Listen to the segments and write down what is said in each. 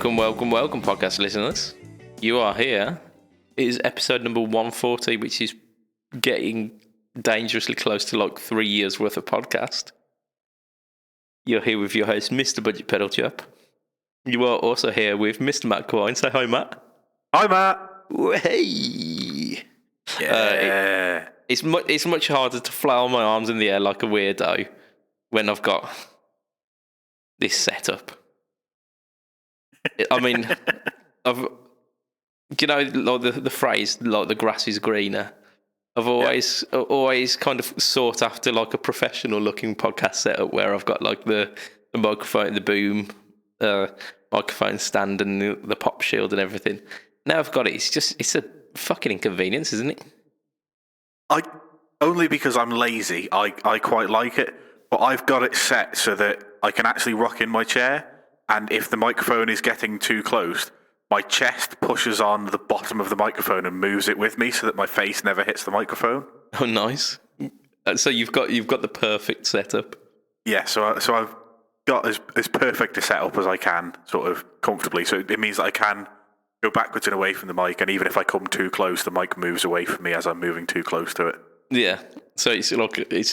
Welcome, podcast listeners. You are here. It is episode number 140, which is getting dangerously close to like 3 years worth of podcast. You're here with your host, Mr. BudgetPedalChap. You are also here with Mr. Matt Quine. Say hi, Matt. Hi, Matt. Hey. Yeah. It's much harder to flail my arms in the air like a weirdo when I've got this setup. I mean, like the phrase, like the grass is greener. I've always kind of sought after like a professional looking podcast setup where I've got like the microphone, the boom, microphone stand, and the pop shield and everything. Now I've got it. It's a fucking inconvenience, isn't it? Only because I'm lazy. I quite like it, but I've got it set so that I can actually rock in my chair. And if the microphone is getting too close, my chest pushes on the bottom of the microphone and moves it with me so that my face never hits the microphone. Oh, nice. So you've got the perfect setup. Yeah, so I've got as perfect a setup as I can, sort of comfortably. So it means that I can go backwards and away from the mic, and even if I come too close, the mic moves away from me as I'm moving too close to it. Yeah, so it's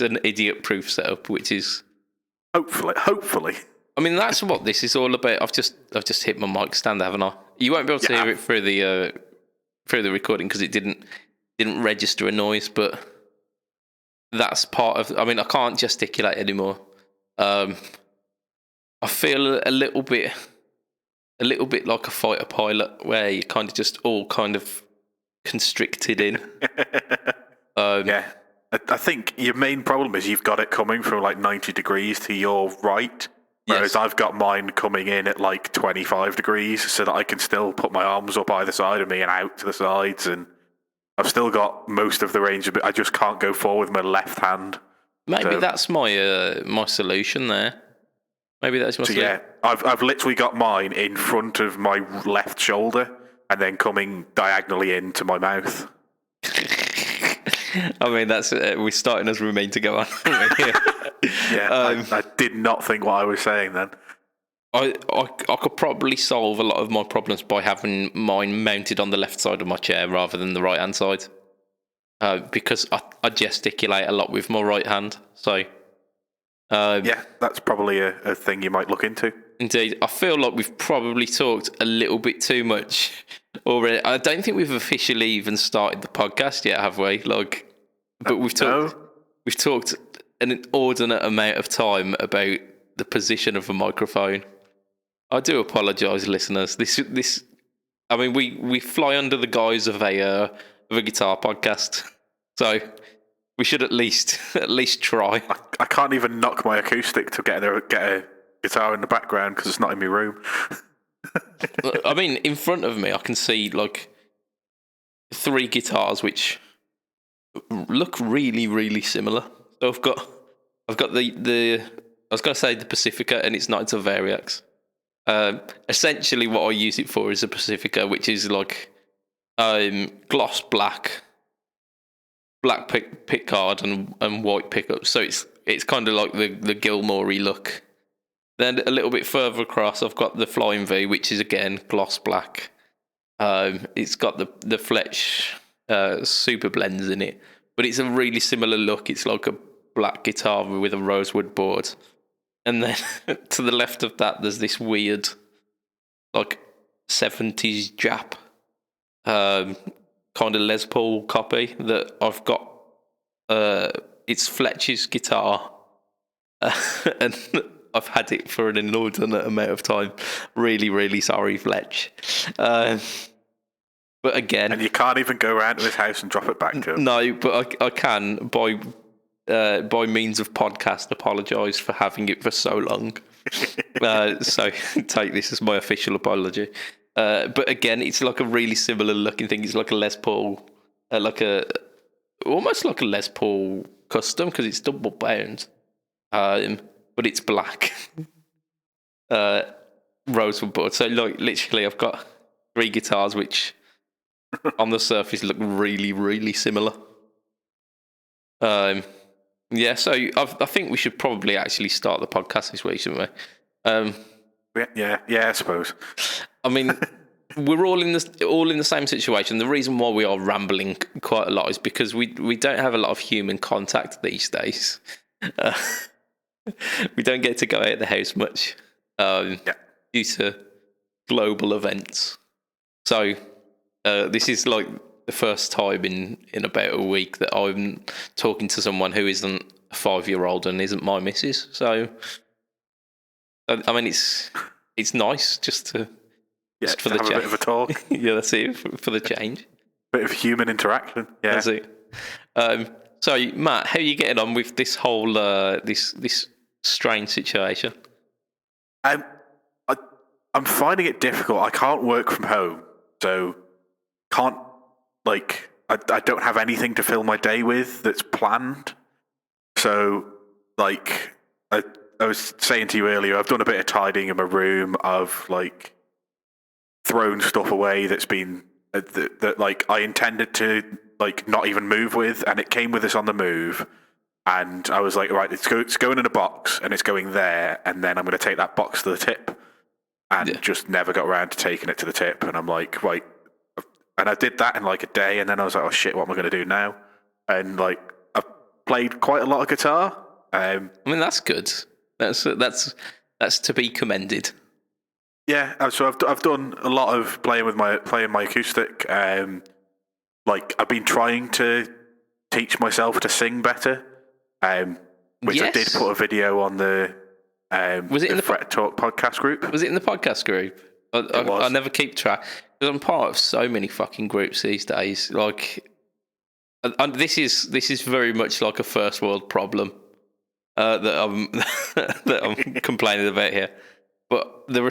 an idiot-proof setup, which is hopefully. I mean, that's what this is all about. I've just hit my mic stand, haven't I? You won't be able to hear it through the recording because it didn't register a noise, but that's part of. I mean, I can't gesticulate anymore. I feel a little bit like a fighter pilot, where you kind of just all kind of constricted in. Yeah, I think your main problem is you've got it coming from like 90 degrees to your right. Whereas yes. I've got mine coming in at like 25 degrees so that I can still put my arms up either side of me and out to the sides, and I've still got most of the range of it. I just can't go forward with my left hand. Maybe that's my my solution there. Maybe that's my solution. Yeah, I've literally got mine in front of my left shoulder and then coming diagonally into my mouth. I mean, that's we're starting as we mean to go on. Yeah, I did not think what I was saying then. I could probably solve a lot of my problems by having mine mounted on the left side of my chair rather than the right hand side, because I gesticulate a lot with my right hand. So yeah, that's probably a thing you might look into. Indeed, I feel like we've probably talked a little bit too much already. I don't think we've officially even started the podcast yet, have we? But we've talked an inordinate amount of time about the position of a microphone. I do apologise, listeners. This, I mean, we fly under the guise of a guitar podcast, so we should at least try. I can't even knock my acoustic to get a guitar in the background because it's not in my room. I mean, in front of me, I can see like 3 guitars which look really, really similar. So I've got the I was going to say the Pacifica, and it's not. It's a Variax. Essentially, what I use it for is a Pacifica, which is like gloss black pick guard and white pickups. So it's kind of like the Gilmore-y look. Then a little bit further across, I've got the Flying V, which is again gloss black. It's got the Fletch super blends in it, but it's a really similar look. It's like a black guitar with a rosewood board, and then to the left of that, there's this weird, like 70s Jap, kind of Les Paul copy that I've got. It's Fletch's guitar, and I've had it for an inordinate amount of time. Really, really sorry, Fletch. But again, and you can't even go around to his house and drop it back to him. No, but I can by means of podcast apologise for having it for so long. So take this as my official apology. But again, it's like a really similar looking thing. It's like a Les Paul, almost like a Les Paul custom because it's double bound, but it's black. Rosewood board. So like literally, I've got 3 guitars which on the surface look really, really similar. Yeah, so I think we should probably actually start the podcast this week, shouldn't we? Yeah, I suppose. I mean, we're all in the same situation. The reason why we are rambling quite a lot is because we don't have a lot of human contact these days. We don't get to go out of the house much due to global events. So this is like the first time in about a week that I'm talking to someone who isn't a 5-year-old and isn't my missus. So I mean, it's nice just for the have a bit of a talk. Yeah, that's it, for the change. Bit of human interaction. Yeah, that's it. So Matt, how are you getting on with this whole this strange situation? I'm finding it difficult. I can't work from home, so can't I don't have anything to fill my day with that's planned. So like I was saying to you earlier, I've done a bit of tidying in my room. I've like thrown stuff away that's been that like I intended to like not even move with, and it came with us on the move. And I was like, right, it's going in a box, and it's going there, and then I'm going to take that box to the tip, and just never got around to taking it to the tip. And I'm like, right, and I did that in like a day, and then I was like, oh shit, what am I going to do now? And like, I've played quite a lot of guitar. I mean, that's good. That's to be commended. Yeah, so I've done a lot of playing my acoustic. Like I've been trying to teach myself to sing better. Which I did put a video on the was it in the Fret Talk podcast group? Was it in the podcast group? I never keep track because I'm part of so many fucking groups these days. Like, and this is very much like a first world problem that I'm that I'm complaining about here. But there are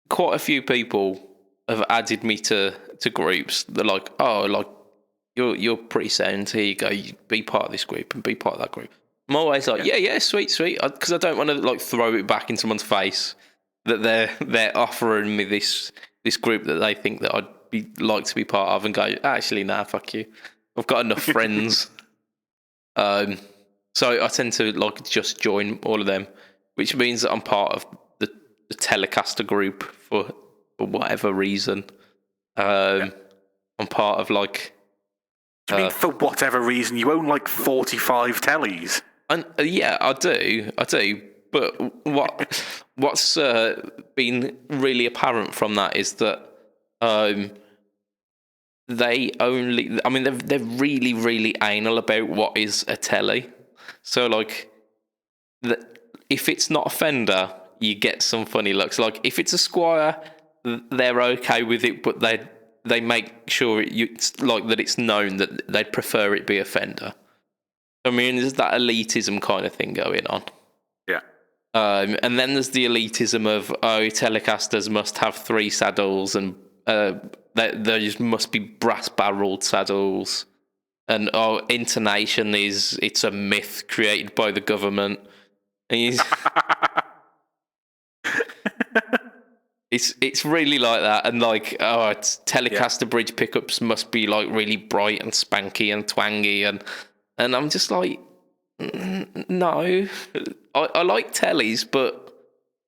quite a few people have added me to groups. They're like, oh, like you're pretty sound. Here you go. You be part of this group and be part of that group. I'm always like, yeah, sweet, because I don't want to like throw it back in someone's face that they're offering me this group that they think that I'd like to be part of, and go, actually, nah, fuck you. I've got enough friends. So I tend to like just join all of them, which means that I'm part of the Telecaster group for whatever reason. I'm part of like. Do you mean for whatever reason? You own like 45 tellies. And yeah, I do. But what's been really apparent from that is that they're really, really anal about what is a telly. So like, if it's not a Fender, you get some funny looks. Like if it's a Squire, they're okay with it, but they make sure it's like that it's known that they'd prefer it be a Fender. I mean, there's that elitism kind of thing going on. Yeah. And then there's the elitism of, Telecasters must have 3 saddles, and there just must be brass-barreled saddles. And intonation it's a myth created by the government. And it's really like that, and like it's Telecaster bridge pickups must be like really bright and spanky and twangy, and I'm just like, no, I like tellies, but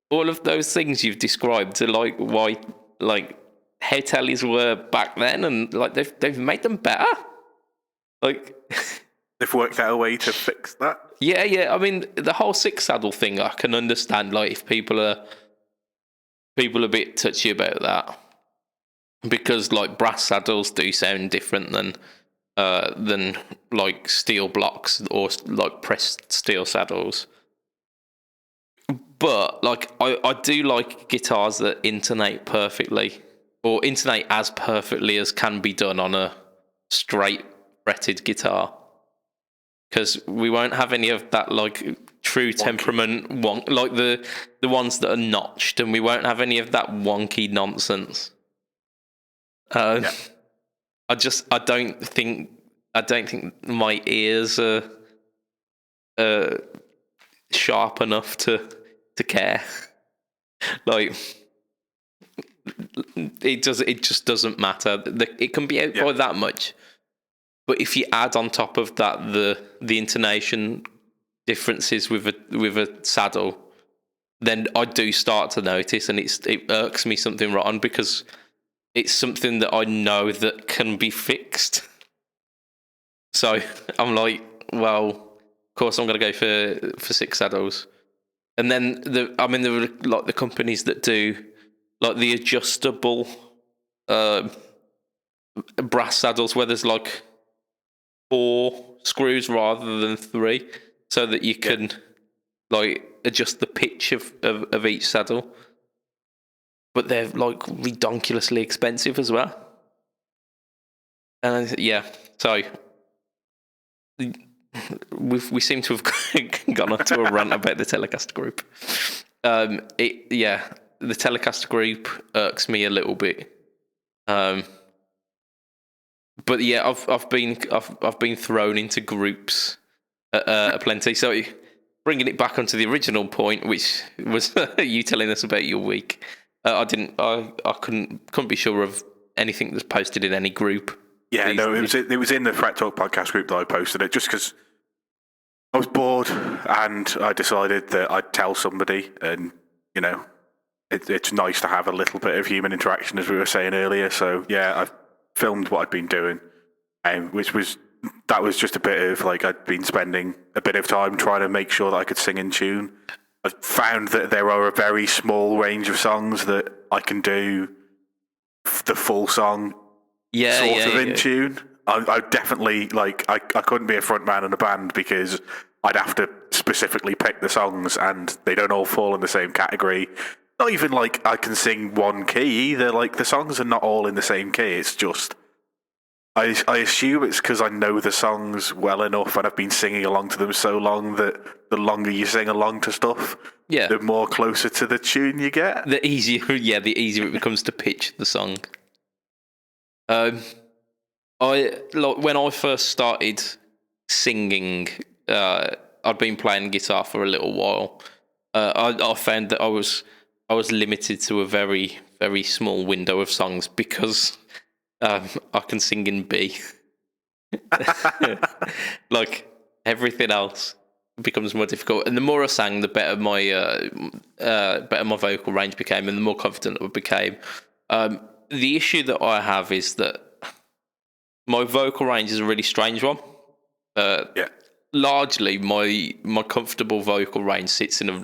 all of those things you've described are like why, like how tellies were back then, and like they've made them better. Like they've worked out a way to fix that. Yeah. I mean, the whole 6 saddle thing, I can understand. Like if people are a bit touchy about that, because like brass saddles do sound different than like steel blocks or like pressed steel saddles. But like I do like guitars that intonate perfectly, or intonate as perfectly as can be done on a straight fretted guitar, because we won't have any of that like true temperament like the ones that are notched, and we won't have any of that wonky nonsense. I don't think my ears are sharp enough to care. Like it just doesn't matter. It can be out by that much, but if you add on top of that the intonation differences with a saddle, then I do start to notice, and it irks me something rotten because it's something that I know that can be fixed. So I'm like, well, of course I'm going to go for 6 saddles. And then there were like the companies that do like the adjustable brass saddles where there's like 4 screws rather than 3, so that you can like adjust the pitch of each saddle. But they're like redonkulously expensive as well. And so we seem to have gone on to a rant about the Telecaster Group. The Telecaster Group irks me a little bit. But yeah, I've been thrown into groups plenty. So bringing it back onto the original point, which was you telling us about your week. I couldn't be sure of anything that's posted in any group. Yeah, it was in the Fret Talk podcast group that I posted it, just because I was bored and I decided that I'd tell somebody, and you know, it's nice to have a little bit of human interaction, as we were saying earlier. So yeah, I filmed what I'd been doing, which was just a bit of like I'd been spending a bit of time trying to make sure that I could sing in tune. I found that there are a very small range of songs that I can do the full song in tune. I definitely, like, I couldn't be a front man in a band because I'd have to specifically pick the songs, and they don't all fall in the same category. Not even like I can sing one key either. Like, the songs are not all in the same key. It's just I assume it's because I know the songs well enough and I've been singing along to them so long that the longer you sing along to stuff, the more closer to the tune you get. The easier it becomes to pitch the song. When I first started singing, I'd been playing guitar for a little while. I found that I was limited to a very, very small window of songs because I can sing in B. Like, everything else becomes more difficult, and the more I sang, the better my vocal range became, and the more confident I became. The issue that I have is that my vocal range is a really strange one. Largely, my comfortable vocal range sits in a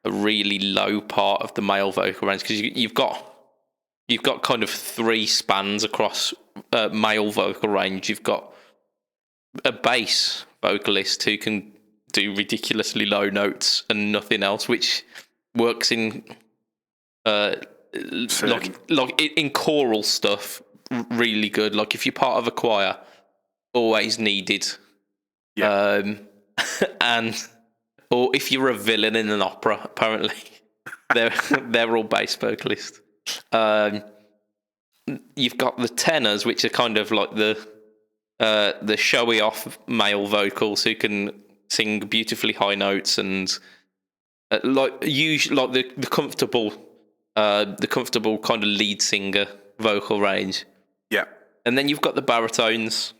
really low part of the male vocal range, because you've got kind of 3 spans across male vocal range. You've got a bass vocalist who can do ridiculously low notes and nothing else, which works in in choral stuff really good. Like, if you're part of a choir, always needed. And or if you're a villain in an opera, apparently they're all bass vocalists. You've got the tenors, which are kind of like the showy off male vocals who can sing beautifully high notes and the comfortable kind of lead singer vocal range. Yeah. And then you've got the baritones.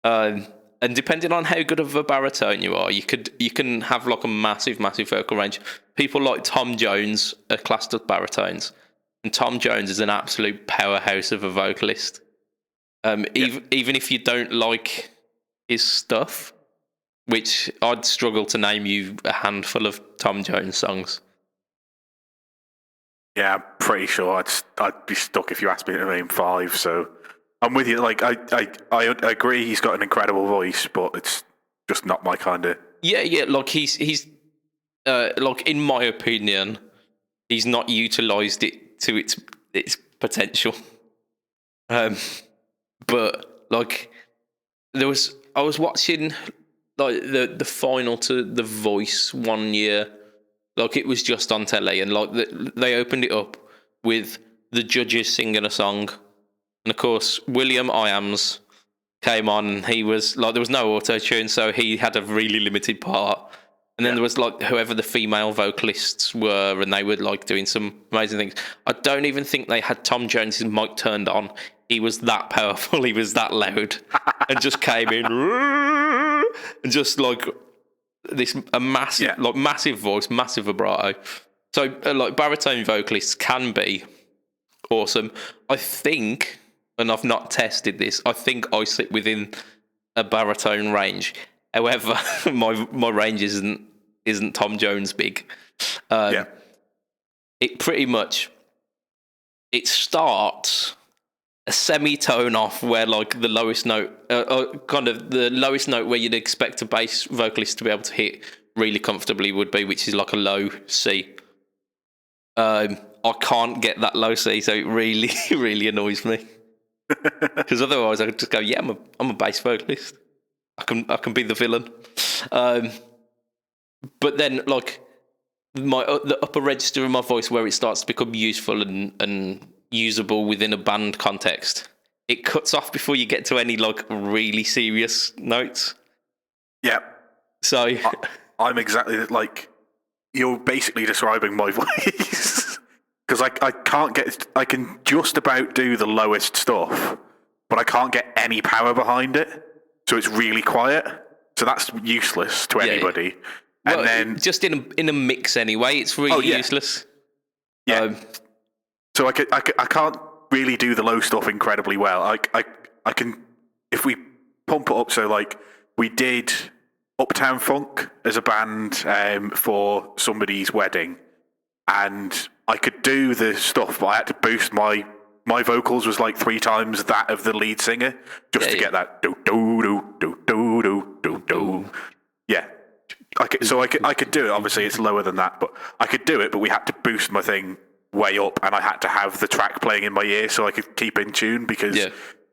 And depending on how good of a baritone you are, you can have like a massive vocal range. People like Tom Jones are classed as baritones, and Tom Jones is an absolute powerhouse of a vocalist. Even if you don't like his stuff, which I'd struggle to name you a handful of Tom Jones songs. Yeah, I'm pretty sure I'd be stuck if you asked me to name 5. So I'm with you. Like, I agree he's got an incredible voice, but it's just not my kind of... Yeah, like he's like, in my opinion, he's not utilised it to its potential. But like, I was watching like the final to The Voice one year. Like, it was just on telly, and like they opened it up with the judges singing a song, and of course William Iams came on, and he was like, there was no auto tune, so he had a really limited part. And then there was like whoever the female vocalists were, and they were like doing some amazing things. I don't even think they had Tom Jones's mic turned on. He was that powerful, he was that loud, and just came in and just like a massive, like massive voice, massive vibrato. So like baritone vocalists can be awesome. I think, and I've not tested this, I think I sit within a baritone range. However, my range isn't Tom Jones big. It pretty much, it starts a semitone off where like the lowest note, kind of the lowest note where you'd expect a bass vocalist to be able to hit really comfortably would be, which is like a low C. I can't get that low C, so it really, really annoys me. Because otherwise, I could just go, yeah, I'm a bass vocalist. I can be the villain. But then, like the upper register of my voice, where it starts to become useful and usable within a band context, it cuts off before you get to any like really serious notes. Yeah. So I'm exactly like you're basically describing my voice. Because I can just about do the lowest stuff, but I can't get any power behind it. So it's really quiet. So that's useless to anybody. Well, and then just in a mix anyway, it's really useless. Yeah. So I can't really do the low stuff incredibly well. I can, if we pump it up. So like we did Uptown Funk as a band for somebody's wedding, and I could do the stuff, but I had to boost my vocals was like 3 times that of the lead singer just to get that do do do do do do do do. Yeah. I could do it. Obviously, it's lower than that, but I could do it. But we had to boost my thing way up, and I had to have the track playing in my ear so I could keep in tune. Because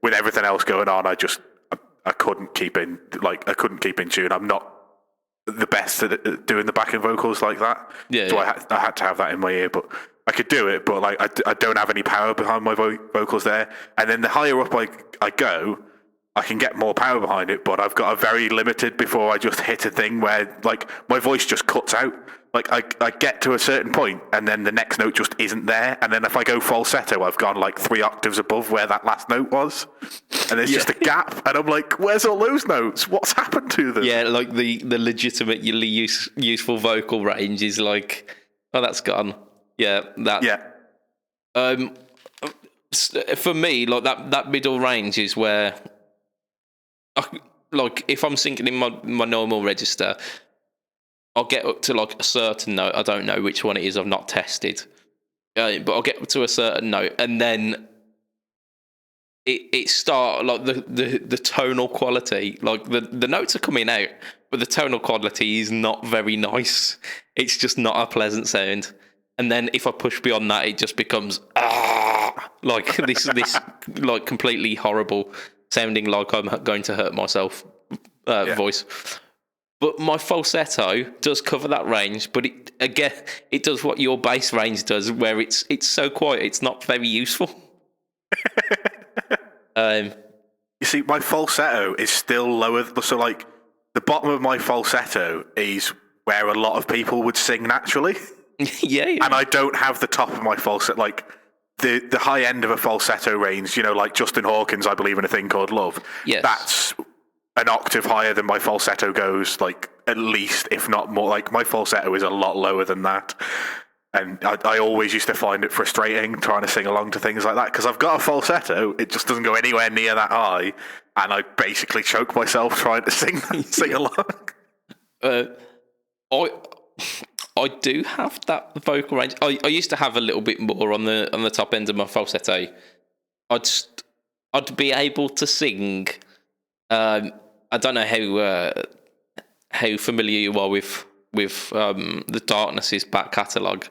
with everything else going on, I couldn't keep in tune. I'm not the best at doing the backing vocals like that. So I had to have that in my ear, but I could do it. But like I don't have any power behind my vocals there. And then the higher up I go, I can get more power behind it, but I've got a very limited before I just hit a thing where like my voice just cuts out. Like I get to a certain point and then the next note just isn't there. And then if I go falsetto, I've gone like 3 octaves above where that last note was. And there's just a gap. And I'm like, where's all those notes? What's happened to them? Yeah, like the legitimately useful vocal range is like, oh, that's gone. Yeah, that. Yeah. For me, like that middle range is where, like, if I'm singing in my normal register, I'll get up to like a certain note. I don't know which one it is. I've not tested, but I'll get up to a certain note, and then it start like the tonal quality. Like the notes are coming out, but the tonal quality is not very nice. It's just not a pleasant sound. And then if I push beyond that, it just becomes like this like completely horrible sounding, like I'm going to hurt myself voice. But my falsetto does cover that range, but it does what your bass range does, where it's so quiet, it's not very useful. You see, my falsetto is still lower. So, like, the bottom of my falsetto is where a lot of people would sing naturally. Yeah. And I don't have the top of my falsetto, like the high end of a falsetto range. You know, like Justin Hawkins, I believe in a thing called Love. Yes. That's an octave higher than my falsetto goes, like at least, if not more. Like my falsetto is a lot lower than that, and I always used to find it frustrating trying to sing along to things like that, because I've got a falsetto, it just doesn't go anywhere near that high, and I basically choke myself trying to sing along. I do have that vocal range. I used to have a little bit more on the top end of my falsetto. I'd be able to sing. I don't know how familiar you are with the Darkness's back catalogue,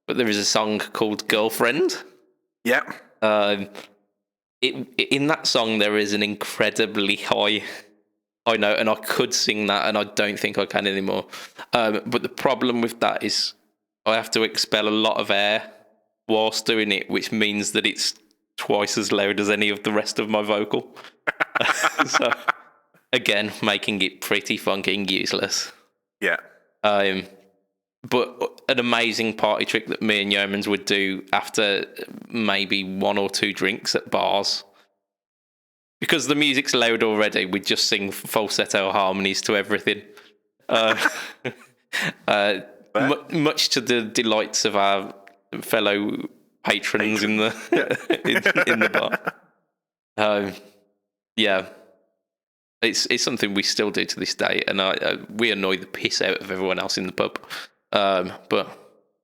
but there is a song called Girlfriend. Yeah. In that song there is an incredibly high note, and I could sing that, and I don't think I can anymore. But the problem with that is I have to expel a lot of air whilst doing it, which means that it's twice as loud as any of the rest of my vocal. So, again, making it pretty fucking useless. Yeah. But an amazing party trick that me and Yeomans would do after maybe 1 or 2 drinks at bars, because the music's loud already, we'd just sing falsetto harmonies to everything. Much to the delights of our fellow patrons in the in the bar. Yeah, it's something we still do to this day, and we annoy the piss out of everyone else in the pub. But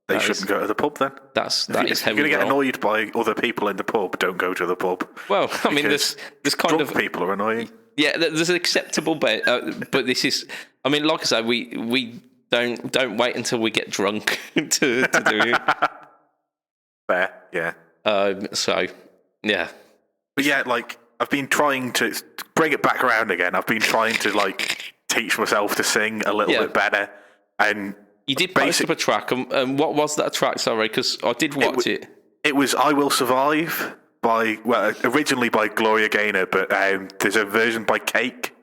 they shouldn't go to the pub then. That is how you're going to get annoyed by other people in the pub. Don't go to the pub. Well, I mean, there's kind of people are annoying. Yeah, there's an acceptable bit, but this is. I mean, like I said, we don't wait until we get drunk to do it. Fair, yeah. So, yeah. But yeah, like I've been trying to bring it back around again. I've been trying to like teach myself to sing a little bit better, and you did post up a track. And what was that track? Sorry, because I did watch it. It was "I Will Survive" originally by Gloria Gaynor, but there's a version by Cake,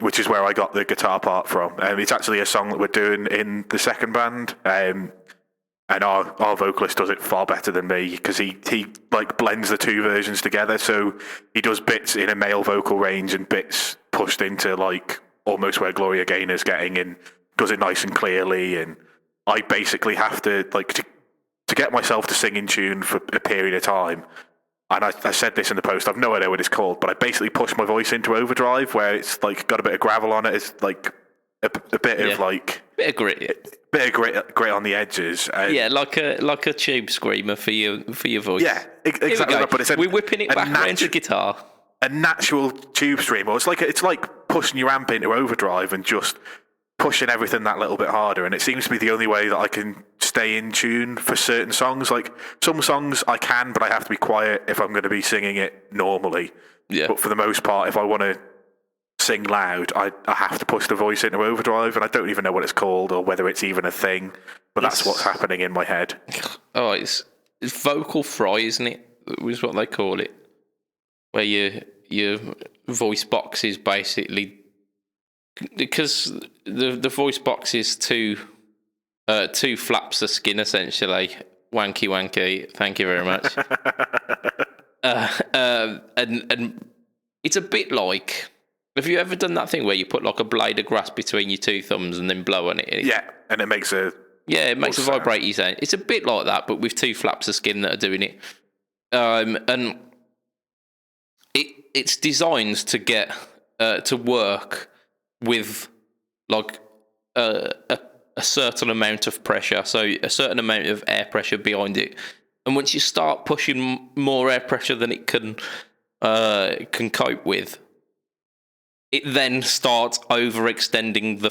which is where I got the guitar part from. It's actually a song that we're doing in the second band, and our vocalist does it far better than me because he like blends the two versions together. So he does bits in a male vocal range and bits pushed into like almost where Gloria Gaynor's getting, and does it nice and clearly. And I basically have to to get myself to sing in tune for a period of time, and I said this in the post, I've no idea what it's called, but I basically push my voice into overdrive where it's like got a bit of gravel on it. It's like a bit of like... Bit of grit. Bit of grit on the edges. Like a tube screamer for your voice. Yeah, exactly. But we're whipping it back around the guitar. A natural tube screamer. It's like pushing your amp into overdrive and just pushing everything that little bit harder, and it seems to be the only way that I can stay in tune for certain songs. Like some songs I can, but I have to be quiet if I'm going to be singing it normally. Yeah. But for the most part, if I want to sing loud, I have to push the voice into overdrive, and I don't even know what it's called or whether it's even a thing, but that's what's happening in my head. Oh, it's vocal fry, isn't it? Is what they call it, where your voice box is basically... Because the voice box is two flaps of skin, essentially. Wanky. Thank you very much. And it's a bit like... Have you ever done that thing where you put like a blade of grass between your two thumbs and then blow on it? Yeah, and it makes a... Yeah, it makes a vibrating sound. It's a bit like that, but with two flaps of skin that are doing it. And it's designed to get... to work with like a certain amount of pressure, so a certain amount of air pressure behind it, and once you start pushing more air pressure than it can cope with, it then starts overextending the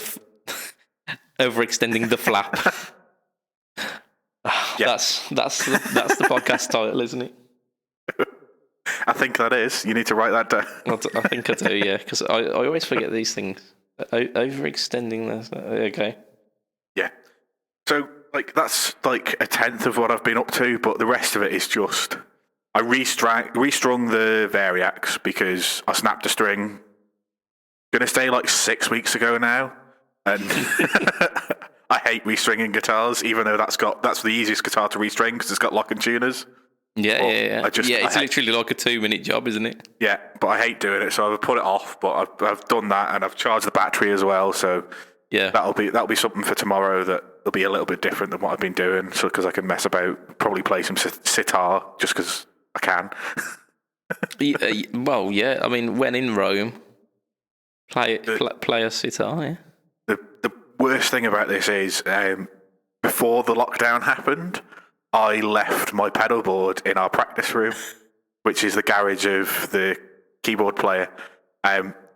flap. Yeah. That's the podcast title, isn't it? I think that is. You need to write that down. I think I do, yeah, because I always forget these things. Overextending this. Okay. Yeah. So, like, that's like a tenth of what I've been up to, but the rest of it is just... I restrung the Variax because I snapped a string. Gonna stay like 6 weeks ago now, and I hate restringing guitars, even though that's the easiest guitar to restring because it's got lock and tuners. Yeah. It's literally like a 2-minute job, isn't it? Yeah, but I hate doing it, so I've put it off. But I've done that, and I've charged the battery as well. So yeah, that'll be something for tomorrow. That'll be a little bit different than what I've been doing. So because I can mess about, probably play some sitar just because I can. Well, yeah. I mean, when in Rome, play a sitar. Yeah. The worst thing about this is before the lockdown happened, I left my pedal board in our practice room, which is the garage of the keyboard player.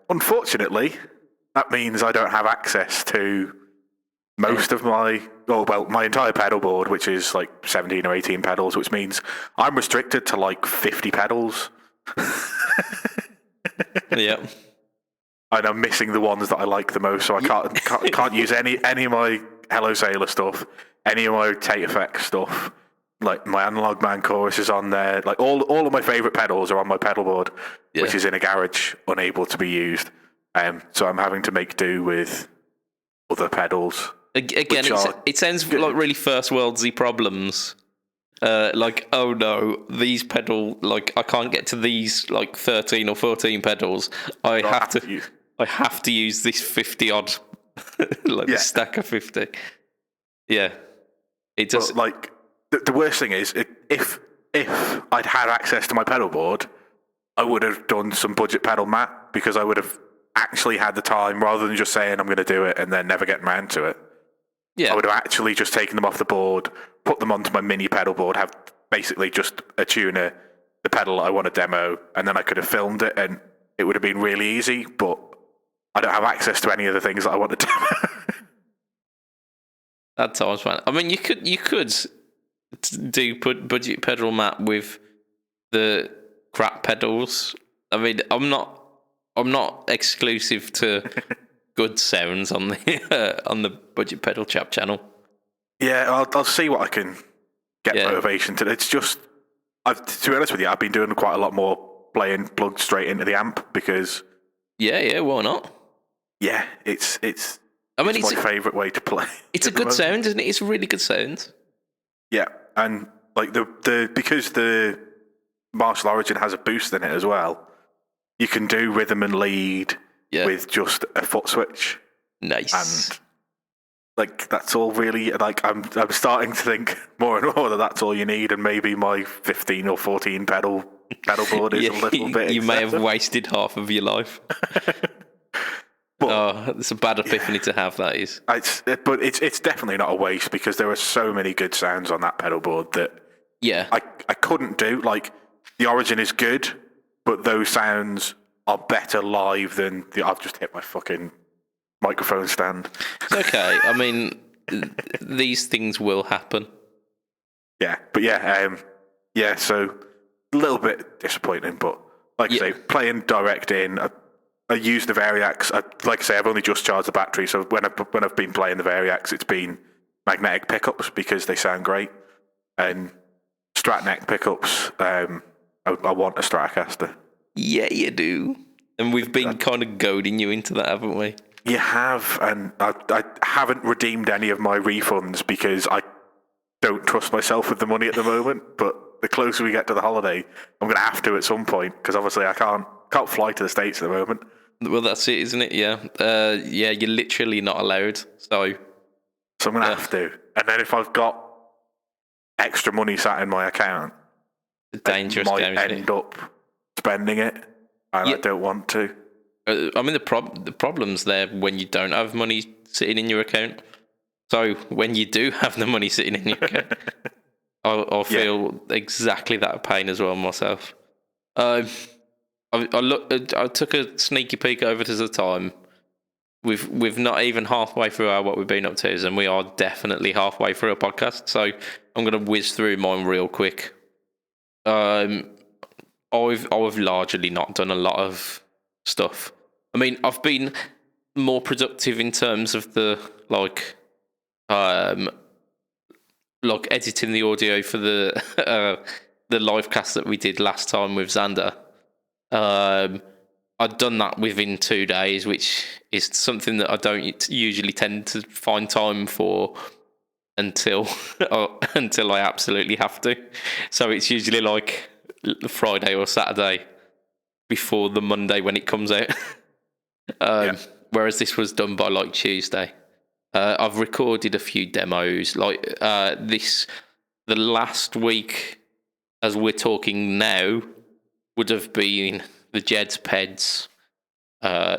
Unfortunately, that means I don't have access to most of my entire pedal board, which is like 17 or 18 pedals, which means I'm restricted to like 50 pedals. Yeah. And I'm missing the ones that I like the most, so I can't use any of my Hello Sailor stuff, any of my Tate Effects stuff. Like my Analog Man chorus is on there. Like all of my favourite pedals are on my pedal board, which is in a garage, unable to be used. So I'm having to make do with other pedals. Again, it sounds like really first worldsy problems. Like, oh no, these I can't get to these like 13 or 14 pedals. I have to use this 50 odd like the stack of 50. Yeah, it does. But, like, the worst thing is, if I'd had access to my pedal board, I would have done some budget pedal mat, because I would have actually had the time, rather than just saying I'm going to do it and then never getting around to it. Yeah, I would have actually just taken them off the board, put them onto my mini pedal board, have basically just a tuner, the pedal I want to demo, and then I could have filmed it, and it would have been really easy. But I don't have access to any of the things that I want to demo. that times, man. I mean, you could do budget pedal mat with the crap pedals. I mean, I'm not exclusive to good sounds on the Budget Pedal Chap channel. Yeah, I'll see what I can get motivation to. It's just, to be honest with you, I've been doing quite a lot more playing plugged straight into the amp, because why not? Yeah, it's my favourite way to play. It's a good sound, isn't it? It's a really good sound. Yeah, and like because the Marshall Origin has a boost in it as well, you can do rhythm and lead with just a foot switch. Nice. And like, that's all really, like, I'm starting to think more and more that that's all you need, and maybe my 15 or 14 pedal board is a little bit You may have wasted half of your life. But, it's a bad epiphany to have, that is. But it's definitely not a waste, because there are so many good sounds on that pedal board that I couldn't do. Like, the Origin is good, but those sounds are better live than I've just hit my fucking microphone stand. It's okay. I mean, these things will happen. Yeah, but so a little bit disappointing, but like I say, playing direct in, I use the Variax. Like I say, I've only just charged the battery, so when I've been playing the Variax, it's been magnetic pickups, because they sound great, and Strat neck pickups. I want a Stratocaster. Yeah, you do. And we've been kind of goading you into that, haven't we? You have, and I haven't redeemed any of my refunds, because I don't trust myself with the money at the moment. But the closer we get to the holiday, I'm going to have to at some point, because obviously I can't fly to the States at the moment. Well, that's it, isn't it? Yeah. You're literally not allowed. So I'm going to have to. And then if I've got extra money sat in my account, dangerous I might end up spending it, and I don't want to. I mean, the problem's there when you don't have money sitting in your account. So when you do have the money sitting in your account, I feel exactly that pain as well myself. I took a sneaky peek over to the time. We've not even halfway through what we've been up to, and we are definitely halfway through a podcast. So I'm going to whiz through mine real quick. I've largely not done a lot of stuff. I mean, I've been more productive in terms of the like editing the audio for the live cast that we did last time with Xander. I'd done that within 2 days, which is something that I don't usually tend to find time for until I absolutely have to. So it's usually like Friday or Saturday before the Monday when it comes out. Whereas this was done by like Tuesday. I've recorded a few demos. Like the last week, as we're talking now, would have been the BudgetPed's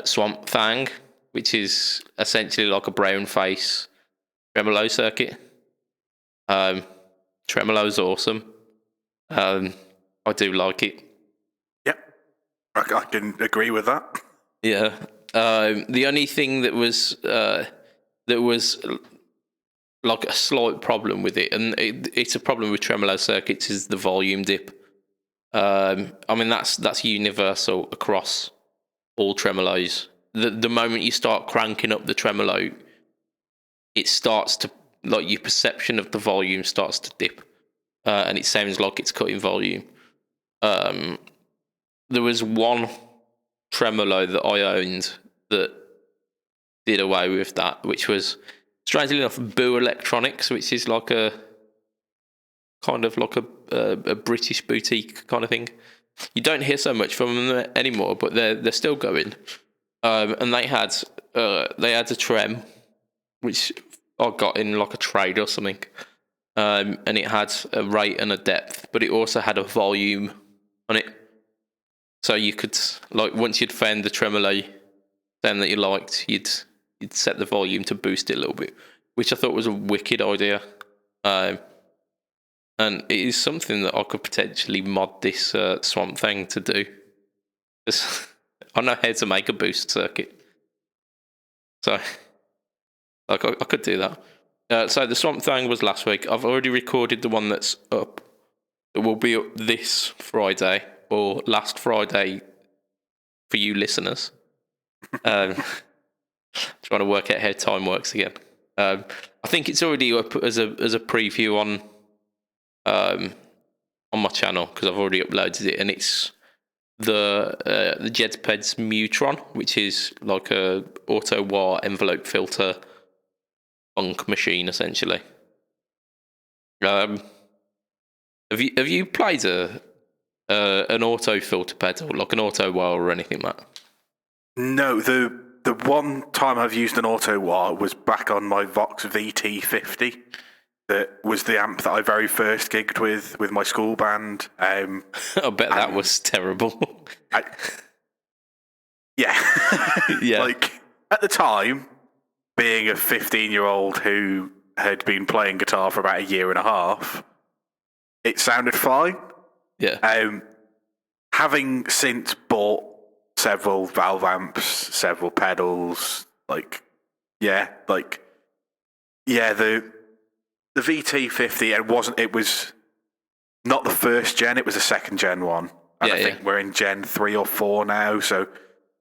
Swamp Thang, which is essentially like a brown face tremolo circuit. Tremolo's awesome. I do like it. Yep, I can agree with that. Yeah. The only thing that was like a slight problem with it, and it's a problem with tremolo circuits, is the volume dip. I mean, that's universal across all tremolos. The moment you start cranking up the tremolo, it starts to, like, your perception of the volume starts to dip, and it sounds like it's cutting volume. There was one tremolo that I owned that did away with that, which was, strangely enough, Boo Electronics, which is like a kind of like a British boutique kind of thing. You don't hear so much from them anymore, but they're still going. And they had they had a trem, which I got in like a trade or something, and it had a rate and a depth, but it also had a volume on it. So you could, like, once you'd found the tremolo sound that you liked, you'd set the volume to boost it a little bit, which I thought was a wicked idea. And it is something that I could potentially mod this Swamp Thing to do. I know how to make a boost circuit. So, like, I could do that. So the Swamp Thing was last week. I've already recorded the one that's up. It will be up this Friday, or last Friday for you listeners. Trying to work out how time works again. I think it's already up as a preview on my channel, because I've already uploaded it, and it's the JetPed's Mutron, which is like a auto wire envelope filter funk machine essentially. Have you played an auto filter pedal, like an auto wire or anything like that? No, the one time I've used an auto wah was back on my Vox VT50. That was the amp that I very first gigged with my school band. I bet that was terrible. Yeah. Yeah. Like, at the time, being a 15-year-old who had been playing guitar for about a year and a half, it sounded fine. Yeah. Having since bought several valve amps, several pedals, the VT50, it was not the first gen, it was the second gen one. And I think we're in gen 3 or 4 now, so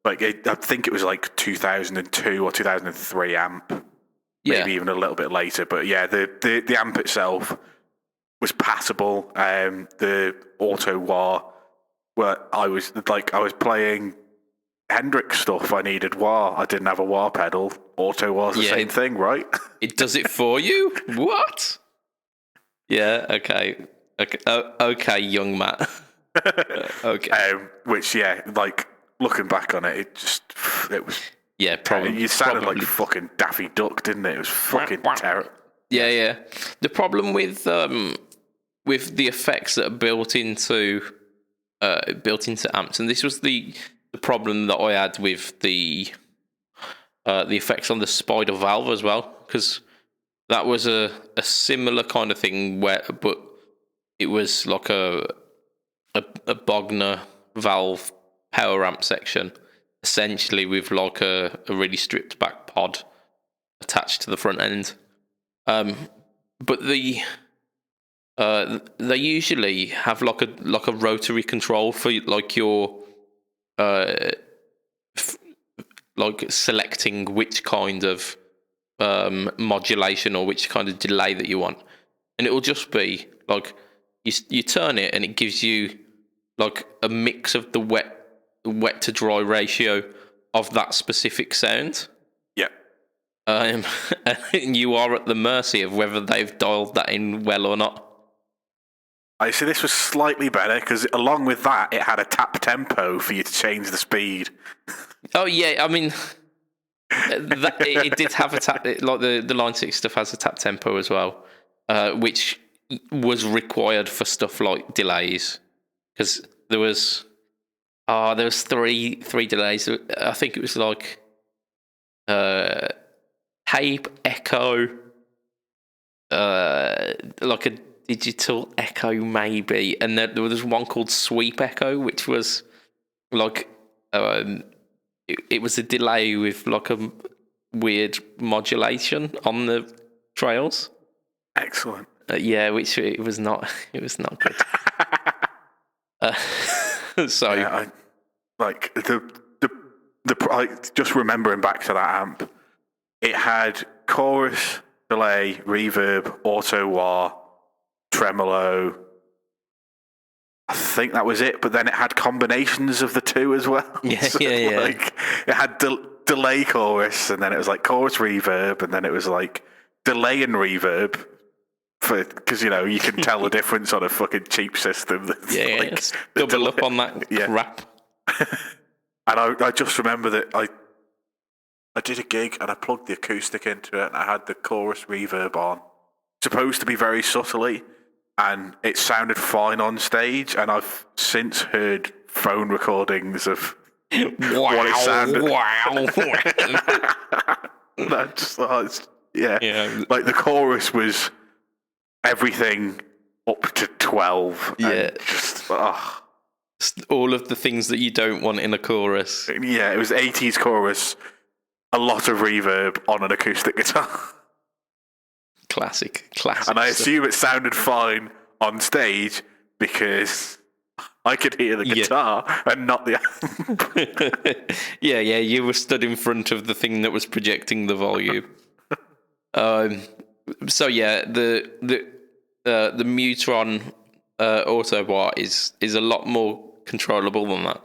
I think it was like 2002 or 2003 amp. Maybe even a little bit later, but yeah, the amp itself was passable. The auto wah, where I was playing Hendrix stuff, I needed wah. I didn't have a wah pedal. Auto wah's the same thing, right? It does it for you? What? Yeah, okay. Okay, young Matt. Okay. Which, looking back on it, it was... Yeah, probably. You sounded like fucking Daffy Duck, didn't it? It was fucking terrible. Yeah. The problem with the effects that are built into amps, and this was the problem that I had with the effects on the Spider valve as well, because that was a similar kind of thing but it was like a Bogner valve power amp section, essentially with like a really stripped back pod attached to the front end. But they usually have like a rotary control for like your like selecting which kind of modulation or which kind of delay that you want, and it will just be like you turn it and it gives you like a mix of the wet to dry ratio of that specific sound. Yeah. And you are at the mercy of whether they've dialed that in well or not. I see. This was slightly better because along with that, it had a tap tempo for you to change the speed. Oh yeah, I mean, it did have a tap. Like the Line 6 stuff has a tap tempo as well, which was required for stuff like delays, because there was three delays. I think it was like tape echo, like a digital echo maybe, and then there was one called sweep echo, which was like it was a delay with like a weird modulation on the trails. Excellent. Yeah, which it was not good. So yeah, I just remembering back to that amp, it had chorus, delay, reverb, auto wah, tremolo. I think that was it, but then it had combinations of the two as well. Yeah, so yeah. Like, it had delay chorus, and then it was like chorus reverb, and then it was like delay and reverb. Because, you know, you can tell the difference on a fucking cheap system. That's like, double up on that crap. And I just remember that I I did a gig and I plugged the acoustic into it and I had the chorus reverb on. Supposed to be very subtly, and it sounded fine on stage. And I've since heard phone recordings of what it sounded. Wow! Yeah. Like the chorus was everything up to 12. Yeah. And just all of the things that you don't want in a chorus. Yeah, it was 80s chorus, a lot of reverb on an acoustic guitar. Classic. And I assume it sounded fine on stage because I could hear the guitar and not the amp. Yeah, you were stood in front of the thing that was projecting the volume. So yeah, the Mutron Autobot is a lot more controllable than that.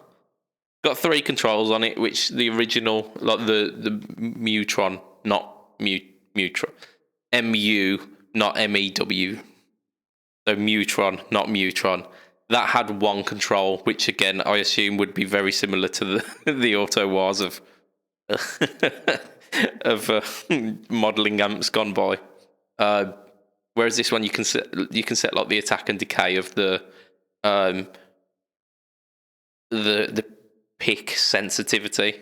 Got 3 controls on it, which the original, like the Mutron, not Mutron, MU, not MEW. So Mutron, not Mutron. That had 1 control, which again I assume would be very similar to the Auto Wars of modelling amps gone by. Whereas this one you can set like the attack and decay of the pick sensitivity,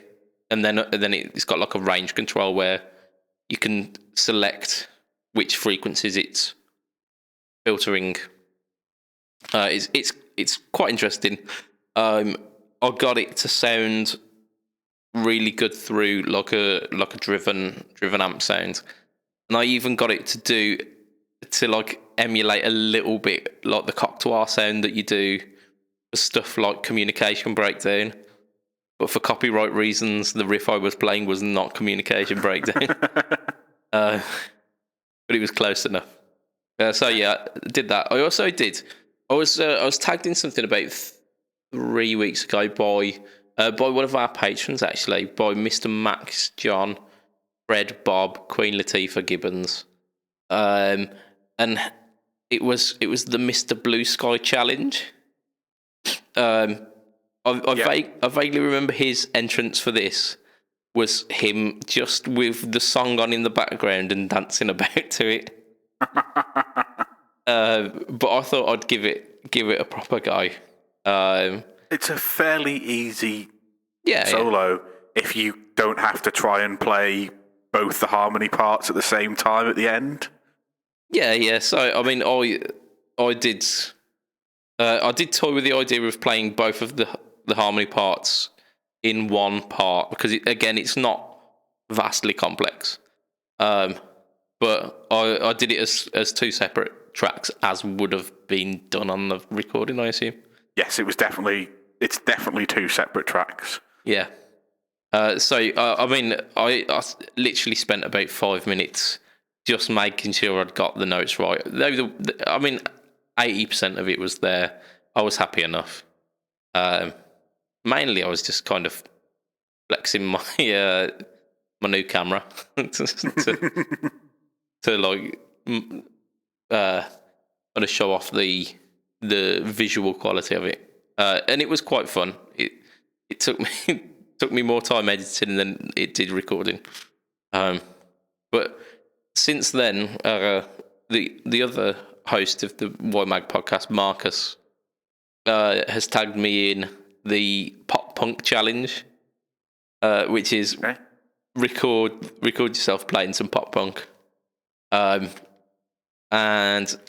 and then it's got like a range control where you can select which frequencies it's filtering. It's quite interesting. I got it to sound really good through like a driven amp sound, and I even got it to like emulate a little bit like the Cocteau sound that you do for stuff like Communication Breakdown. But for copyright reasons, the riff I was playing was not Communication Breakdown. But it was close enough. So yeah, did that. I was tagged in something about 3 weeks ago by one of our patrons, actually, by Mr. Max, John, Fred, Bob, Queen Latifah Gibbons, and it was the Mr. Blue Sky Challenge. I vaguely remember his entrance for this was him just with the song on in the background and dancing about to it. But I thought I'd give it a proper go. It's a fairly easy solo if you don't have to try and play both the harmony parts at the same time at the end. Yeah. So I mean, I did toy with the idea of playing both of the harmony parts in one part because it's not vastly complex. But I did it as 2 separate tracks, as would have been done on the recording, I assume. Yes, it's definitely 2 separate tracks. Yeah. So I mean, I literally spent about 5 minutes just making sure I'd got the notes right. I mean, 80% of it was there. I was happy enough. Mainly, I was just kind of flexing my new camera to like kind of show off the visual quality of it, and it was quite fun. It took me more time editing than it did recording, but since then, the other host of the YMAG podcast, Marcus, has tagged me in the pop punk challenge, which is record yourself playing some pop punk. And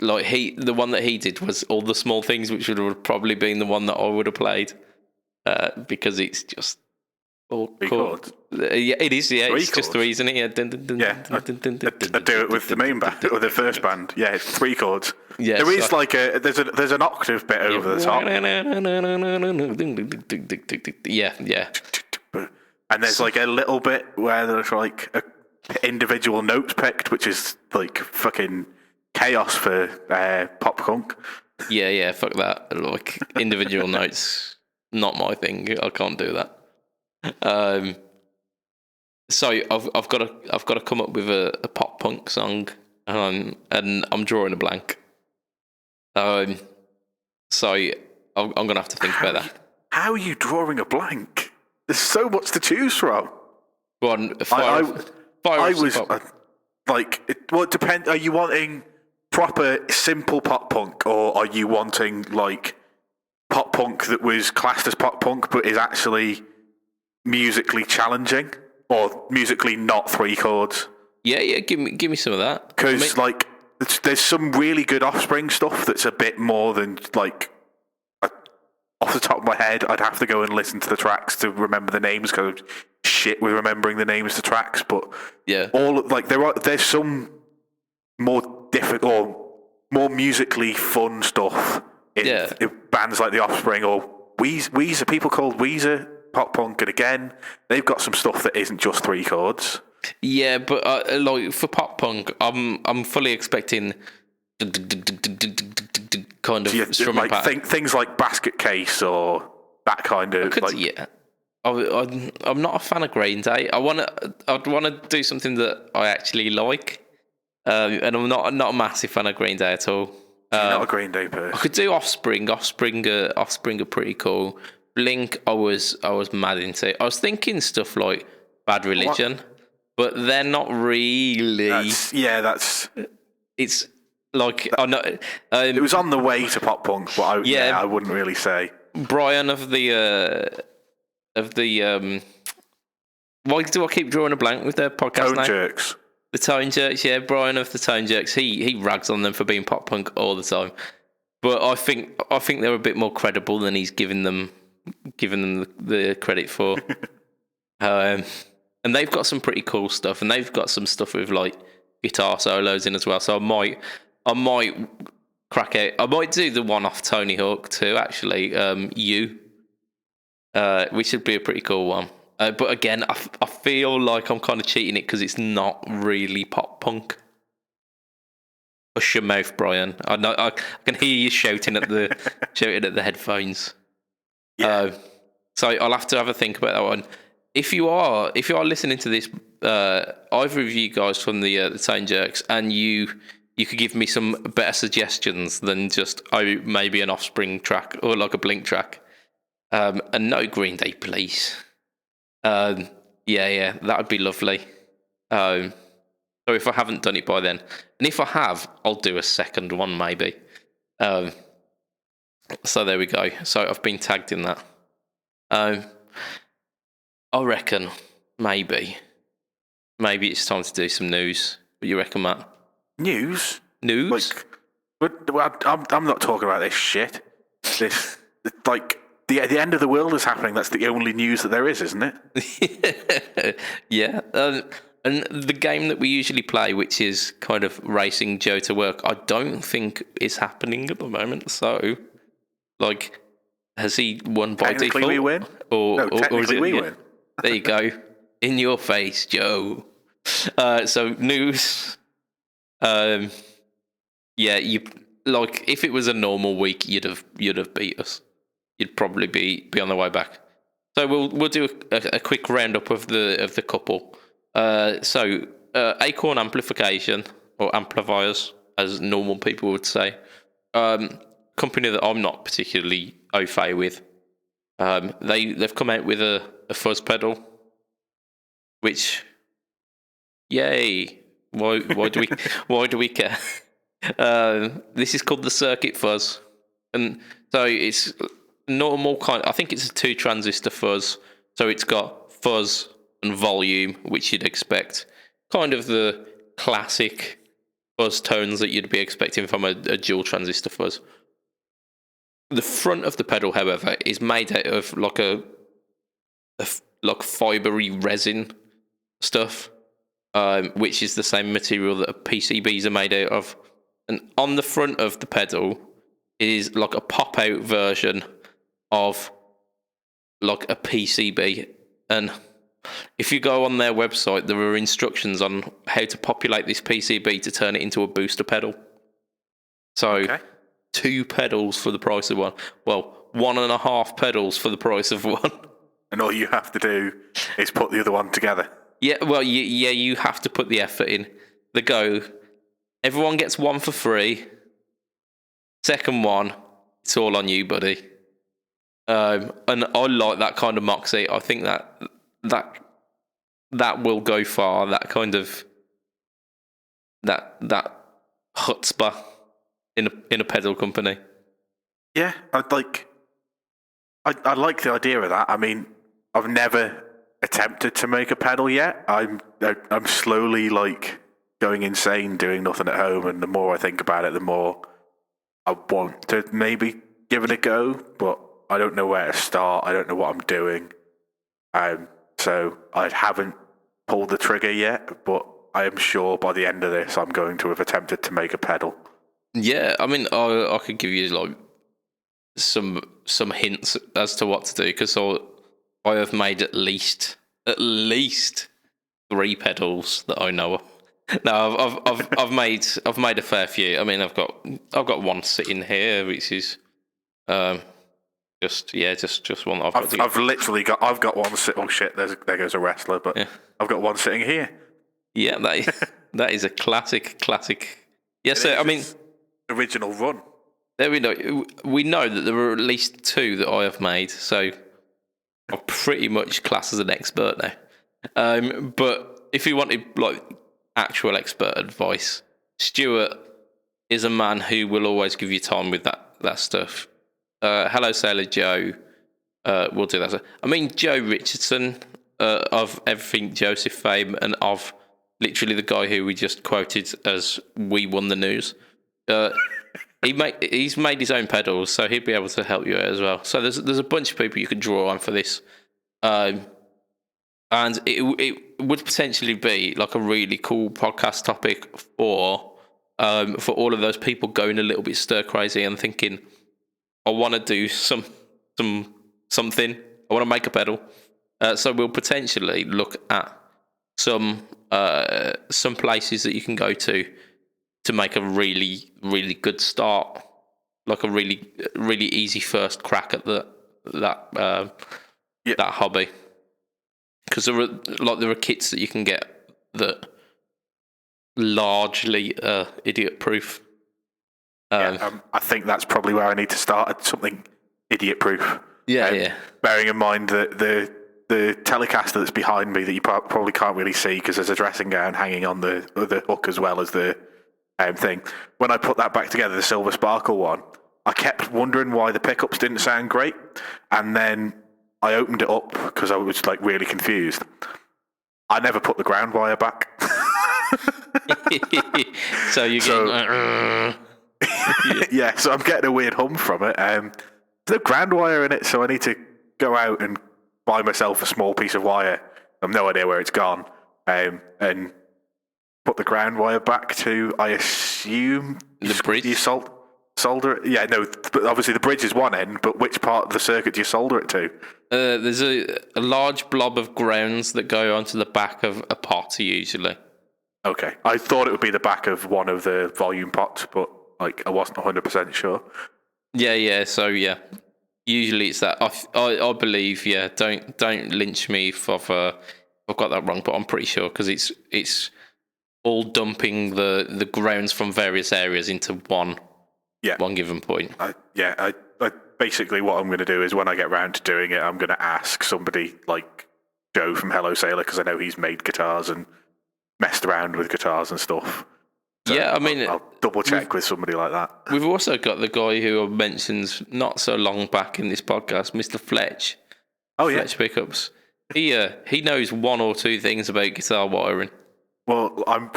like the one that he did was All the Small Things, which would have probably been the one that I would have played, because it's just all chords. Yeah, it is. Yeah, it's just 3, isn't it? Yeah. I do it with the main band or the first band. Yeah, it's 3 chords. Yeah, there is like there's an octave bit over the top. Yeah. And there's like a little bit where there's like individual notes picked, which is like fucking chaos for pop punk. Yeah, fuck that. Like individual notes, not my thing. I can't do that. So I've got to come up with a pop punk song, and I'm drawing a blank. So I'm gonna have to think about that. How are you drawing a blank? There's so much to choose from. Go on, I fire was pop. it depends. Are you wanting proper simple pop punk, or are you wanting like pop punk that was classed as pop punk but is actually musically challenging or musically not 3 chords? Yeah, give me some of that. Because there's some really good Offspring stuff that's a bit more than like. Off the top of my head, I'd have to go and listen to the tracks to remember the names. Because shit with remembering the names of the tracks, but yeah, there's some more difficult or more musically fun stuff in bands like the Offspring or Weezer. People called Weezer pop punk, and again, they've got some stuff that isn't just 3 chords. Yeah, but like for pop punk, I'm fully expecting kind of strumming pattern. Things like Basket Case or that kind of. I'm not a fan of Green Day. I'd want to do something that I actually like, and I'm not a massive fan of Green Day at all. You're not a Green Day person. I could do Offspring. Offspring are pretty cool. Blink, I was mad into. I was thinking stuff like Bad Religion, but they're not really. It's like I know. It was on the way to pop punk, but I wouldn't really say. Brian of the why do I keep drawing a blank with their podcast name? Jerks. The Tone Jerks, yeah, Brian of the Tone Jerks. He rags on them for being pop punk all the time, but I think they're a bit more credible than he's given them the credit for. And they've got some pretty cool stuff, and they've got some stuff with like guitar solos in as well. So I might crack out. I might do the one off Tony Hawk too. Actually, which should be a pretty cool one. But again, I feel like I'm kind of cheating it because it's not really pop punk. Hush your mouth, Brian. I know I can hear you shouting at the headphones. Yeah. So I'll have to have a think about that one. If you are listening to this, either of you guys from the Tone Jerks, and you could give me some better suggestions than just maybe an Offspring track or like a Blink track, and no Green Day, please. Yeah, that would be lovely. So if I haven't done it by then, and if I have, I'll do a second one maybe. So there we go. So I've been tagged in that. I reckon maybe it's time to do some news. What do you reckon, Matt? News? I'm not talking about this shit. This the end of the world is happening. That's the only news that there is, isn't it? Yeah. And the game that we usually play, which is kind of racing Joe to work, I don't think is happening at the moment. So, like, has he won by default? Technically we win. Technically we win. There you go. In your face, Joe. So news. Yeah, you like if it was a normal week, you'd have beat us. You'd probably be on the way back. So we'll do a quick roundup of the couple. So Acorn Amplification, or amplifiers, as normal people would say. Company that I'm not particularly au fait with. They've come out with a fuzz pedal, which, yay! Why do we care? This is called the Circuit Fuzz, and so it's normal kind. I think it's a 2 transistor fuzz, so it's got fuzz and volume, which you'd expect, kind of the classic fuzz tones that you'd be expecting from a dual transistor fuzz. The front of the pedal, however, is made out of like fibery resin stuff, which is the same material that PCBs are made out of. And on the front of the pedal is like a pop-out version of like a PCB. And if you go on their website, there are instructions on how to populate this PCB to turn it into a booster pedal. So... Okay. 2 pedals for the price of one. Well, 1.5 pedals for the price of one. And all you have to do is put the other one together. Yeah, well, you have to put the effort in. Everyone gets one for free. Second one, it's all on you, buddy. And I like that kind of moxie. I think that that will go far. That kind of that chutzpah in a pedal company. Yeah, I like the idea of that. I mean, I've never attempted to make a pedal yet. I'm slowly like going insane doing nothing at home, and the more I think about it, the more I want to maybe give it a go, but I don't know where to start. I don't know what I'm doing. So I haven't pulled the trigger yet, but I am sure by the end of this I'm going to have attempted to make a pedal. Yeah, I mean, I could give you like some hints as to what to do, because I have made at least 3 pedals that I know of. No, I've made a fair few. I mean, I've got one sitting here, which is just one that I've got one sitting. Oh shit! There goes a wrestler, but yeah. I've got one sitting here. Yeah, that is a classic. Yes, so I mean, original run. There we know. We know that there are at least 2 that I have made, so I'm pretty much classed as an expert now. But if you wanted like actual expert advice, Stuart is a man who will always give you time with that stuff. Hello Sailor Joe will do that. I mean, Joe Richardson of Everything Joseph fame, and of literally the guy who we just quoted as we won the news. He's made his own pedals, so he'd be able to help you out as well. So there's a bunch of people you could draw on for this, and it would potentially be like a really cool podcast topic for all of those people going a little bit stir crazy and thinking, I want to do something. I want to make a pedal. So we'll potentially look at some places that you can go to make a really, really good start, like a really, really easy first crack at that hobby. Because there are kits that you can get that largely idiot proof. I think that's probably where I need to start, at something idiot proof. Yeah. Bearing in mind that the Telecaster that's behind me that you probably can't really see because there's a dressing gown hanging on the hook as well as the thing. When I put that back together, the Silver Sparkle one, I kept wondering why the pickups didn't sound great, and then I opened it up because I was like really confused. I never put the ground wire back. So you're getting yeah, so I'm getting a weird hum from it. There's no ground wire in it, so I need to go out and buy myself a small piece of wire. I have no idea where it's gone, and put the ground wire back to, I assume, the bridge. You solder it? Yeah, no, but obviously the bridge is one end, but which part of the circuit do you solder it to? There's a large blob of grounds that go onto the back of a pot usually. Okay. I thought it would be the back of one of the volume pots, but like I wasn't 100% sure. Yeah, so yeah. Usually it's that. I believe, yeah, don't lynch me if I've got that wrong, but I'm pretty sure, because it's all dumping the grounds from various areas into one given point. I basically what I'm going to do is when I get round to doing it, I'm going to ask somebody like Joe from Hello Sailor, because I know he's made guitars and messed around with guitars and stuff. So yeah, I mean, I'll double check with somebody like that. We've also got the guy who I mentioned not so long back in this podcast, Mr. Fletch. Oh, Fletch Pickups. He knows 1 or 2 things about guitar wiring. Well, I'm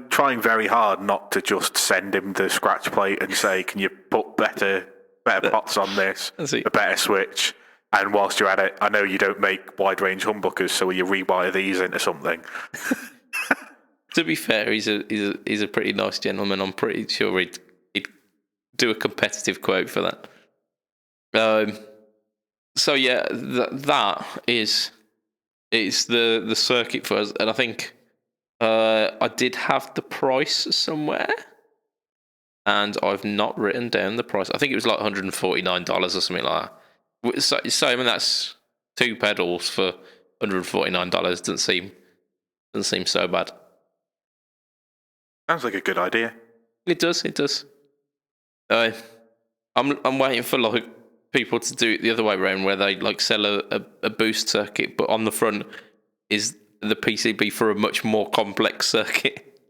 trying very hard not to just send him the scratch plate and say, can you put better pots on this, a better switch, and whilst you're at it, I know you don't make wide range humbuckers, so will you rewire these into something? To be fair, he's a pretty nice gentleman. I'm pretty sure he'd do a competitive quote for that. So yeah, that is the circuit for us, and I think I did have the price somewhere, and I've not written down the price. I think it was like $149 or something like that. So I mean, that's 2 pedals for $149. Doesn't seem so bad. Sounds like a good idea. It does. I'm waiting for like people to do it the other way around, where they like sell a boost circuit, but on the front is the PCB for a much more complex circuit.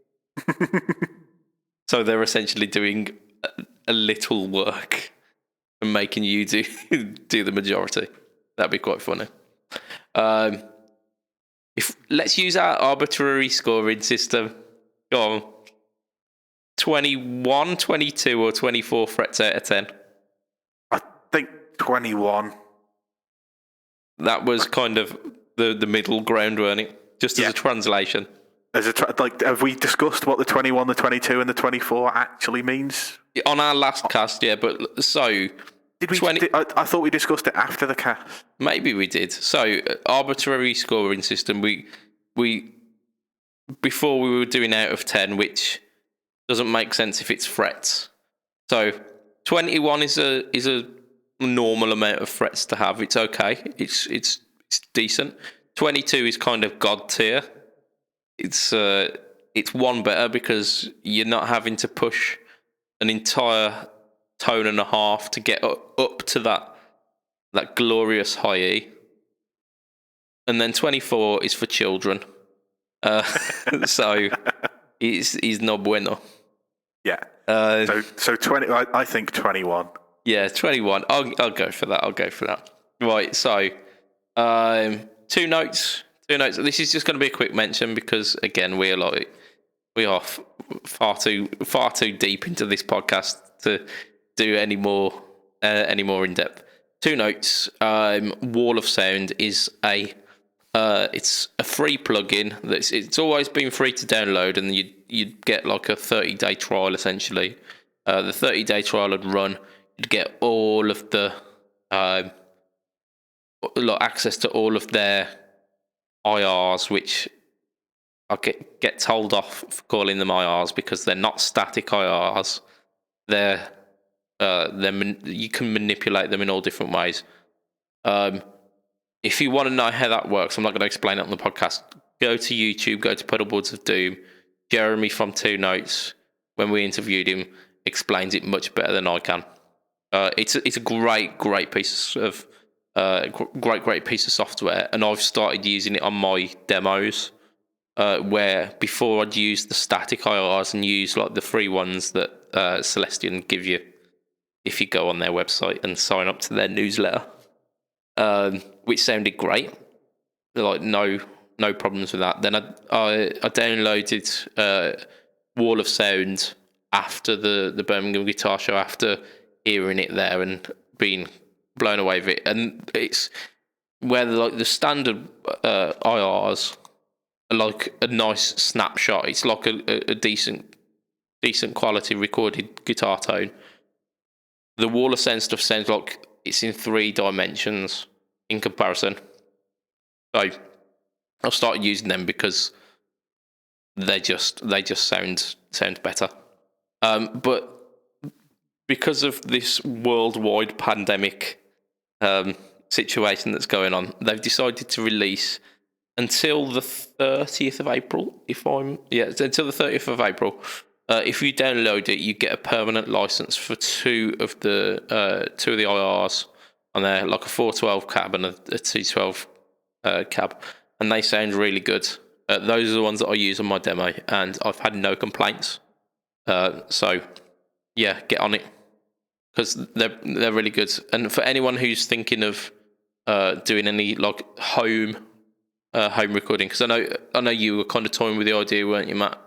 So they're essentially doing a little work and making you do the majority. That'd be quite funny. If let's use our arbitrary scoring system. Go on. 21, 22, or 24 frets out of 10. I think 21. That was kind of the middle ground, weren't it? Just as a translation. Have we discussed what the 21, the 22, and the 24 actually means? On our last cast, yeah, but so... Did we? I thought we discussed it after the cast. Maybe we did. So, arbitrary scoring system, we before we were doing out of 10, which doesn't make sense if it's frets. So, 21 is a normal amount of frets to have. It's okay. It's decent. 22 is kind of god tier. It's one better because you're not having to push an entire tone and a half to get up to that glorious high E. And then 24 is for children. So he's no bueno. Yeah. So 20. I think 21. Yeah, 21. I'll go for that. Right. So 2 notes. This is just going to be a quick mention because again we are far too deep into this podcast to do any more in depth. 2 notes. Wall of Sound is it's a free plugin. It's always been free to download, and you'd get like a 30-day trial essentially. The 30-day trial would run. You'd get all of the access to all of their IRs, which I get told off for calling them IRs because they're not static IRs. They're you can manipulate them in all different ways. If you want to know how that works, I'm not going to explain it on the podcast. Go to YouTube, go to Pedalboards of Doom. Jeremy from 2 Notes, when we interviewed him, explains it much better than I can. It's a great piece of great piece of software, and I've started using it on my demos. Where before I'd use the static IRs and use like the free ones that Celestion give you if you go on their website and sign up to their newsletter, which sounded great. Like no problems with that. Then I downloaded Wall of Sound after the Birmingham Guitar Show, after hearing it there and being blown away with it. And it's where the standard IRs are like a nice snapshot. It's like a decent quality recorded guitar tone. The Wall of Sound stuff sounds like it's in 3 dimensions in comparison. So I've started using them because they just sound better. But because of this worldwide pandemic situation that's going on, they've decided to release until the 30th of April. Until the 30th of April. If you download it, you get a permanent license for 2 of the IRs on there, like a 412 cab and a 212 cab, and they sound really good. Those are the ones that I use on my demo, and I've had no complaints. So yeah, get on it because they're really good. And for anyone who's thinking of doing any like home recording, because I know you were kind of toying with the idea, weren't you, Matt?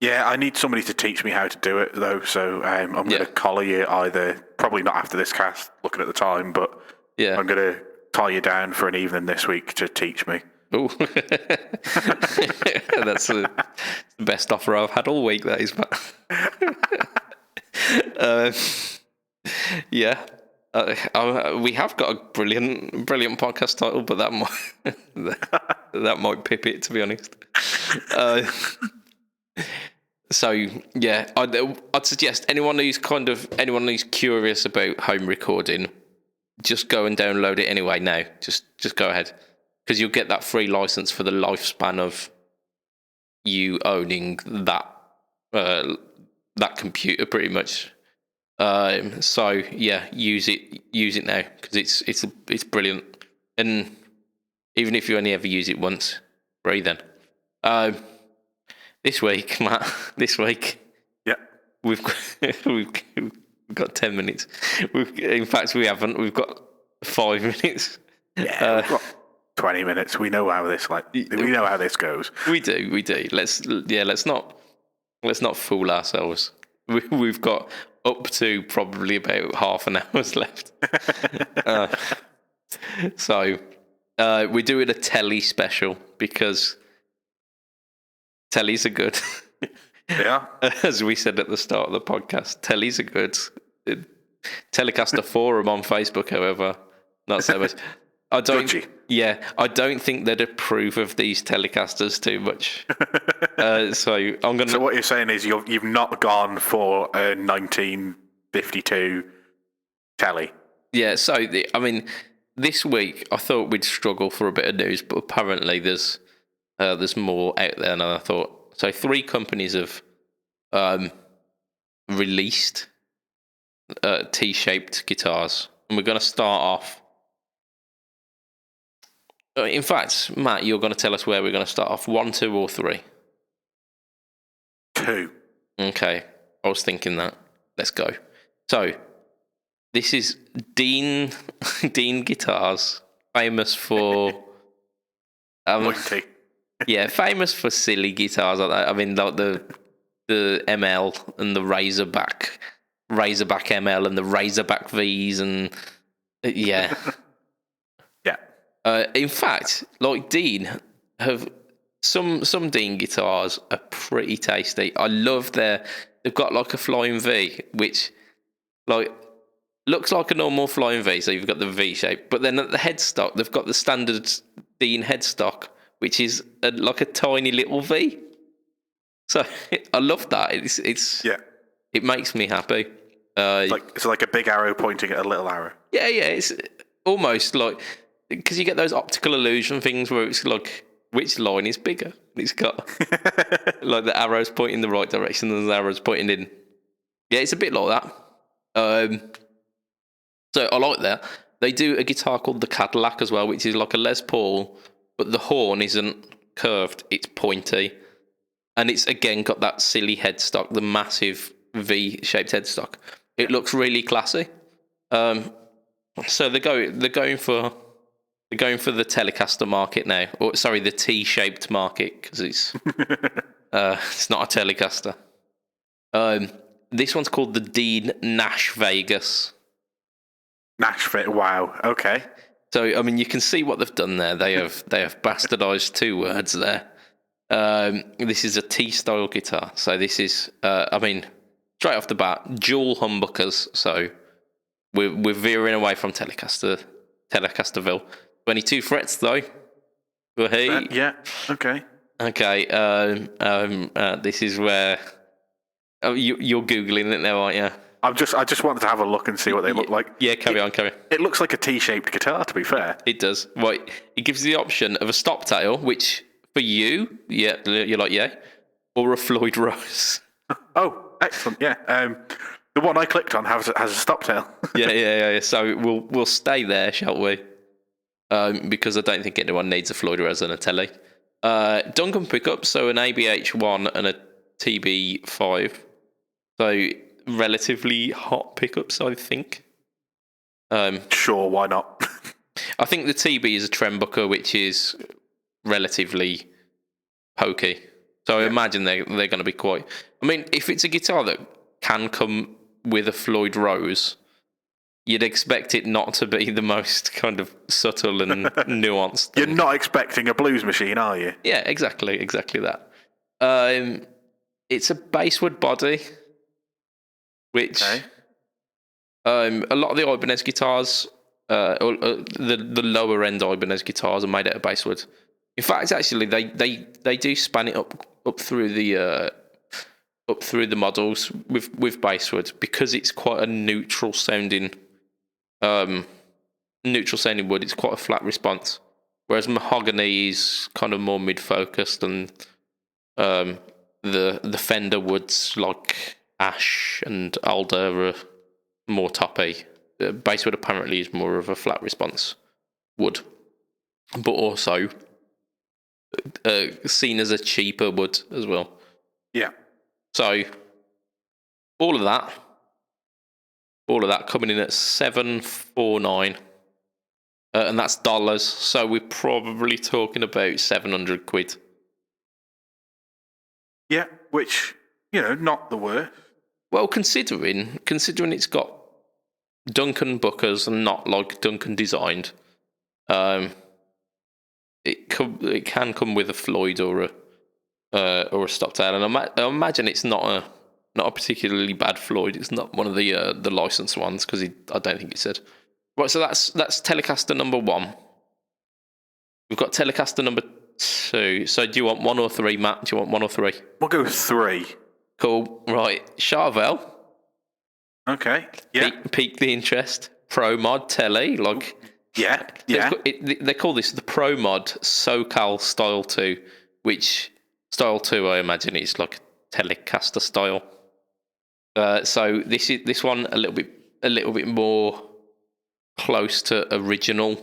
Yeah, I need somebody to teach me how to do it, though, so I'm going to collar you either, probably not after this cast, looking at the time, but I'm going to tie you down for an evening this week to teach me. Oh, that's the best offer I've had all week, that is, but we have got a brilliant podcast title, but that might pip it, to be honest. So yeah, I'd suggest anyone who's curious about home recording, just go and download it anyway now. Just go ahead, because you'll get that free license for the lifespan of you owning that computer, pretty much. So yeah, use it now because it's brilliant. And even if you only ever use it once, 3 then. This week, Matt. Yeah. We've got 10 minutes. In fact, we haven't. We've got 5 minutes. Yeah, we've got 20 minutes. We know how this goes. We do. Let's not fool ourselves. We've got up to probably about half an hour's left. So we're doing a telly special because tellies are good. Yeah. As we said at the start of the podcast, tellies are good. Telecaster forum on Facebook, however, not so much. I don't think they'd approve of these Telecasters too much. So I'm gonna. So what you're saying is you've not gone for a 1952 telly. Yeah. So this week I thought we'd struggle for a bit of news, but apparently there's more out there than I thought. So 3 companies have released T-shaped guitars, and we're going to start off. In fact, Matt, you're going to tell us where we're going to start off. 1, 2, or 3? 2. Okay, I was thinking that. Let's go. So this is Dean Guitars, famous for Pointy. Yeah, famous for silly guitars like that. I mean, like the ML and the Razorback ML and the Razorback Vs and yeah. Yeah. In fact, like Dean have some Dean guitars are pretty tasty. I love they've got like a flying V, which like looks like a normal flying V. So you've got the V shape, but then at the headstock they've got the standard Dean headstock, which is like a tiny little V. So I love that. It makes me happy. It's like a big arrow pointing at a little arrow. Yeah. It's almost like because you get those optical illusion things where it's like which line is bigger. It's got like the arrows pointing in the right direction and the arrows pointing in. Yeah, it's a bit like that. So I like that. They do a guitar called the Cadillac as well, which is like a Les Paul, but the horn isn't curved, it's pointy. And it's again got that silly headstock, the massive V-shaped headstock. It looks really classy. So they're going for the Telecaster market now. Or sorry, the T-shaped market, because it's not a Telecaster. This one's called the Dean Nash Vegas. Nashville, wow, okay. So, I mean, you can see what they've done there. They have bastardized 2 words there. This is a T-style guitar. So this is, straight off the bat, dual humbuckers. So we're veering away from Telecasterville. 22 frets though. Hey. Yeah. Okay. Okay. This is where you're googling it now, aren't you? I just wanted to have a look and see what they look like. Yeah, carry on. It looks like a T-shaped guitar, to be fair. It does. Right. It gives you the option of a stop tail, which for you, yeah, you're like, yeah, or a Floyd Rose. Oh, excellent. Yeah. The one I clicked on has a stop tail. Yeah. So we'll stay there, shall we? Because I don't think anyone needs a Floyd Rose and a telly. Duncan pickups, so an ABH1 and a TB5. So relatively hot pickups, I think. Sure, why not? I think the TB is a Trembucker, which is relatively pokey. So I imagine they're going to be quite. I mean, if it's a guitar that can come with a Floyd Rose, you'd expect it not to be the most kind of subtle and nuanced thing. You're not expecting a blues machine, are you? Yeah, exactly that. It's a basswood body, which a lot of the Ibanez guitars, the lower end Ibanez guitars, are made out of basswood. In fact, actually, they do span it up through the models with basswood because it's quite a neutral sounding wood. It's quite a flat response, whereas mahogany is kind of more mid focused, and the Fender woods like ash and alder are more toppy. Basswood apparently is more of a flat response wood, but also seen as a cheaper wood as well. Yeah. So all of that coming in at $749, and that's dollars. So we're probably talking about £700. Yeah, which not the worst. Well, considering it's got Duncan Bookers and not like Duncan designed, it can come with a Floyd or a Stockdale, and I imagine it's not a particularly bad Floyd. It's not one of the licensed ones because I don't think it said. Right, so that's Telecaster number 1. We've got Telecaster number 2. So do you want 1 or 3, Matt? Do you want 1 or 3? We'll go with 3. Cool. Right, Charvel. Okay. Yeah. Pique the interest. Pro Mod Telly, like. Yeah. They call this the Pro Mod SoCal Style 2, which Style 2 I imagine is like Telecaster style. So this one a little bit more close to original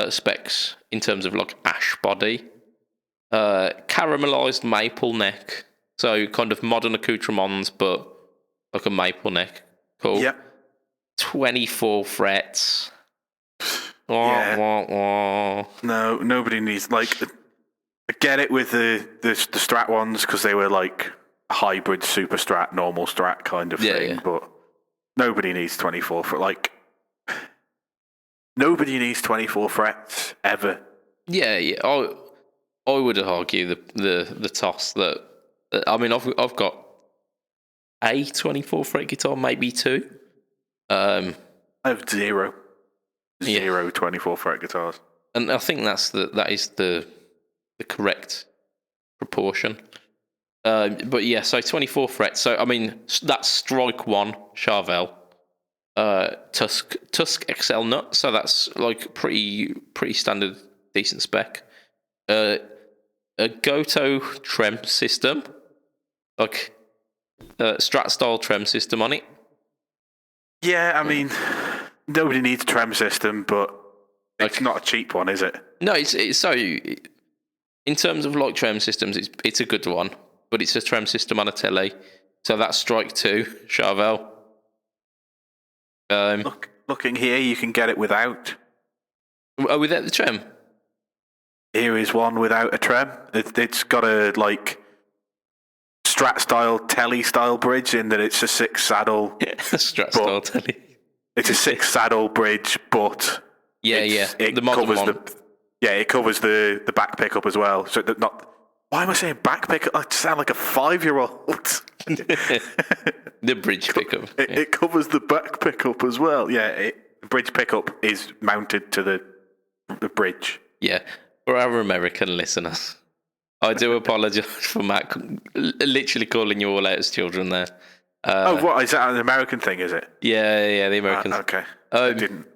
specs in terms of like ash body, caramelized maple neck, so kind of modern accoutrements but like a maple neck. Cool. Yeah. 24 frets. Yeah. No, nobody needs, like, I get it with the Strat ones because they were like hybrid super Strat, normal Strat kind of thing, but nobody needs 24 fret. Like, nobody needs 24 frets ever. Yeah. I would argue the toss that I mean I've got a 24 fret guitar, maybe 2. I have zero 24 fret guitars, and I think that is the correct proportion. But yeah, so 24 frets. So I mean that's Strike 1 Charvel, Tusk XL nut. So that's like pretty standard, decent spec. A Goto trem system, like Strat style trem system on it. Yeah, I mean, nobody needs a trem system, but it's not a cheap one, is it? No, it's so. In terms of like trem systems, it's a good one, but it's a trem system on a telly. So that's Strike 2 Charvel. Looking here, you can get it without. Oh, without the trem? Here is one without a trem. It's got a like Strat style telly style bridge in that it's a 6 saddle. Strat style telly. It's a 6 saddle bridge, but it the modern covers one. it covers the back pickup as well. So not. Why am I saying back pickup? I sound like a 5-year-old. The bridge pickup. It covers the back pickup as well. Yeah, the bridge pickup is mounted to the bridge. Yeah, for our American listeners, I do apologise for Matt literally calling you all out as children there. What is that an American thing? Is it? Yeah, the Americans. Okay, I didn't.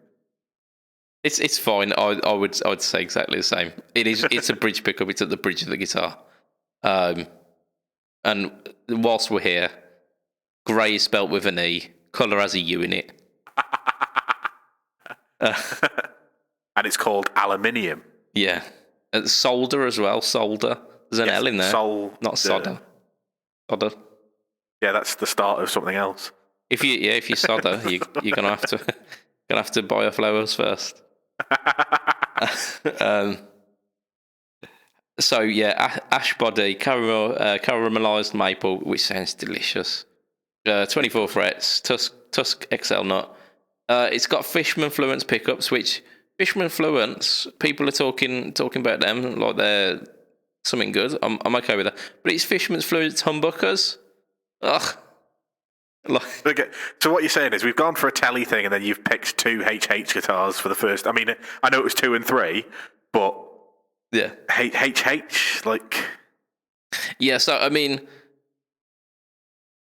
It's fine. I would say exactly the same. It's a bridge pickup. It's at the bridge of the guitar. And whilst we're here, grey is spelt with an E. Colour has a U in it. And it's called aluminium. Yeah. Solder as well. Solder. There's an L in there. Not solder. Solder. Yeah, that's the start of something else. If you solder, you're gonna have to buy your flowers first. So yeah, ash body, caramelized maple, which sounds delicious. 24 frets, Tusk XL nut. It's got Fishman Fluence pickups, which Fishman Fluence, people are talking about them like they're something good. I'm okay with that. But it's Fishman's Fluence humbuckers. Ugh. Okay, so what you're saying is we've gone for a telly thing and then you've picked 2 HH guitars for the first. I mean, I know it was 2 and 3, but yeah, HH, like. Yeah, so I mean,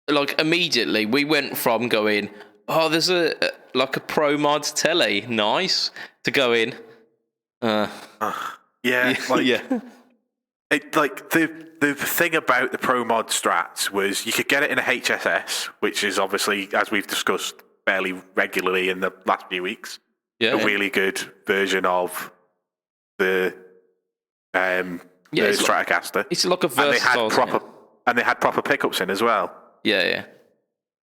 like immediately we went from going, oh, there's a Pro Mod telly, nice, to going, yeah, like, yeah. It, like the thing about the Pro Mod Strats was you could get it in a HSS, which is obviously, as we've discussed fairly regularly in the last few weeks, a really good version of the Yeah, the it's Stratocaster. It's like a versatile. And they had proper pickups in as well. Yeah.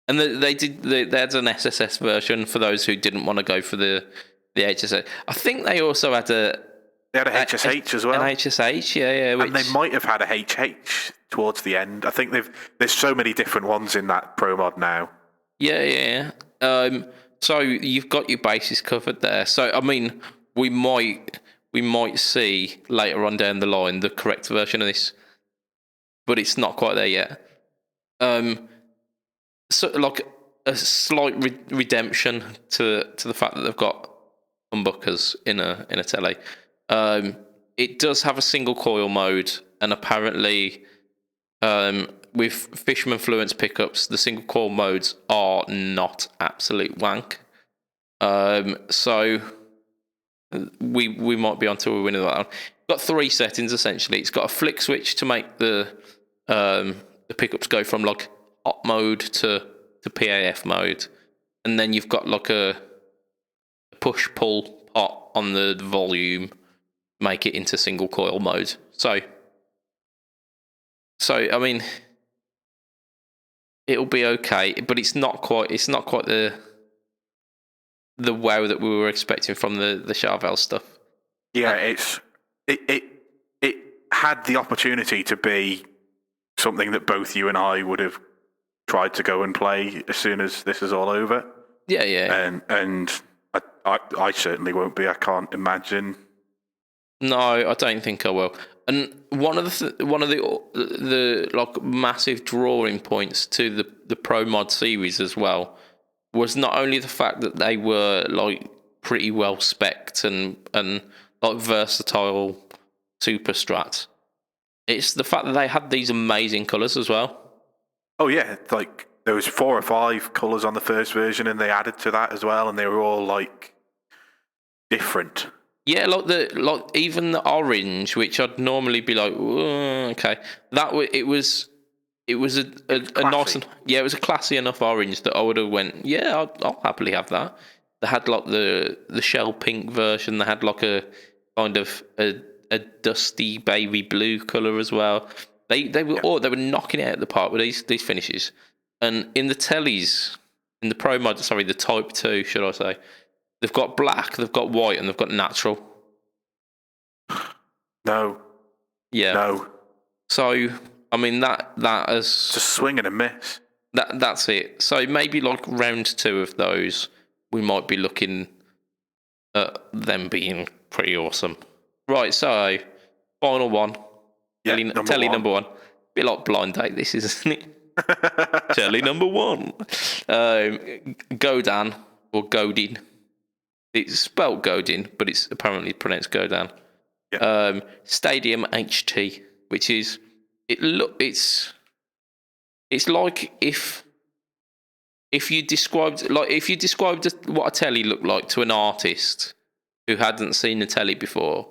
And they had an SSS version for those who didn't want to go for the HSH. I think they also had They had a HSH as well. An HSH, yeah. And they might have had a HH towards the end. I think there's so many different ones in that Pro Mod now. Yeah. So you've got your bases covered there. So I mean, we might see later on down the line the correct version of this, but it's not quite there yet. So like a slight redemption to the fact that they've got humbuckers in a telly. It does have a single coil mode, and apparently, with Fishman Fluence pickups, the single coil modes are not absolute wank. So we might be onto a winner that one. Got 3 settings essentially. It's got a flick switch to make the pickups go from like hot mode to PAF mode, and then you've got like a push pull pot on the volume, make it into single coil mode. So I mean, it'll be okay, but it's not quite the wow that we were expecting from the Charvel stuff. Yeah, it had the opportunity to be something that both you and I would have tried to go and play as soon as this is all over. Yeah. And I certainly won't be. I can't imagine. No, I don't think I will. And one of the like massive drawing points to the Pro Mod series as well was not only the fact that they were like pretty well spec'd and like versatile super strats. It's the fact that they had these amazing colours as well. Oh yeah, like there was 4 or 5 colours on the first version, and they added to that as well, and they were all like different. Yeah, like even the orange, which I'd normally be like, okay, it was a nice, it was a classy enough orange that I would have went, yeah, I'll happily have that. They had like the shell pink version. They had like a kind of a dusty baby blue color as well. They were knocking it out of the park with these finishes. And in the tellies, in the Pro Mod, the Type 2, should I say, they've got black, they've got white, and they've got natural. No. Yeah. No. So I mean that is it's a swing and a miss. That's it. So maybe like round 2 of those, we might be looking at them being pretty awesome. Right, so final one. Yeah, telly number one. Bit like Blind Date, this is, isn't it? Telly number 1. Godin or Godin. It's spelt Godin, but it's apparently pronounced Godin. Yeah. Stadium HT, which is it's like if you described what a telly looked like to an artist who hadn't seen a telly before,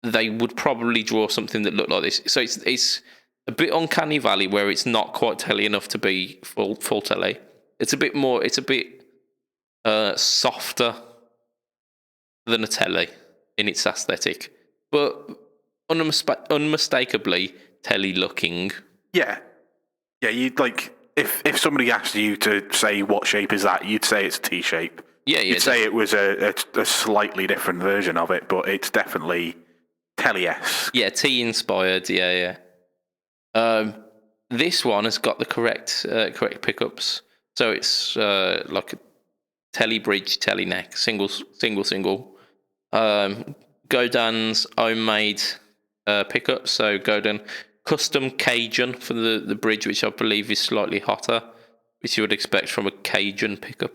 they would probably draw something that looked like this. So it's a bit uncanny valley where it's not quite telly enough to be full telly. It's a bit softer than a telly in its aesthetic, but unmistakably telly looking. Yeah, you'd like if somebody asked you to say what shape is that, you'd say it's a T shape. Yeah, you'd say it was a slightly different version of it, but it's definitely telly-esque. Yeah, T inspired. Yeah. This one has got the correct pickups, so it's like a telly bridge, telly neck, single. Godin's own made pickup, so Godin custom Cajun for the bridge, which I believe is slightly hotter, which you would expect from a Cajun pickup,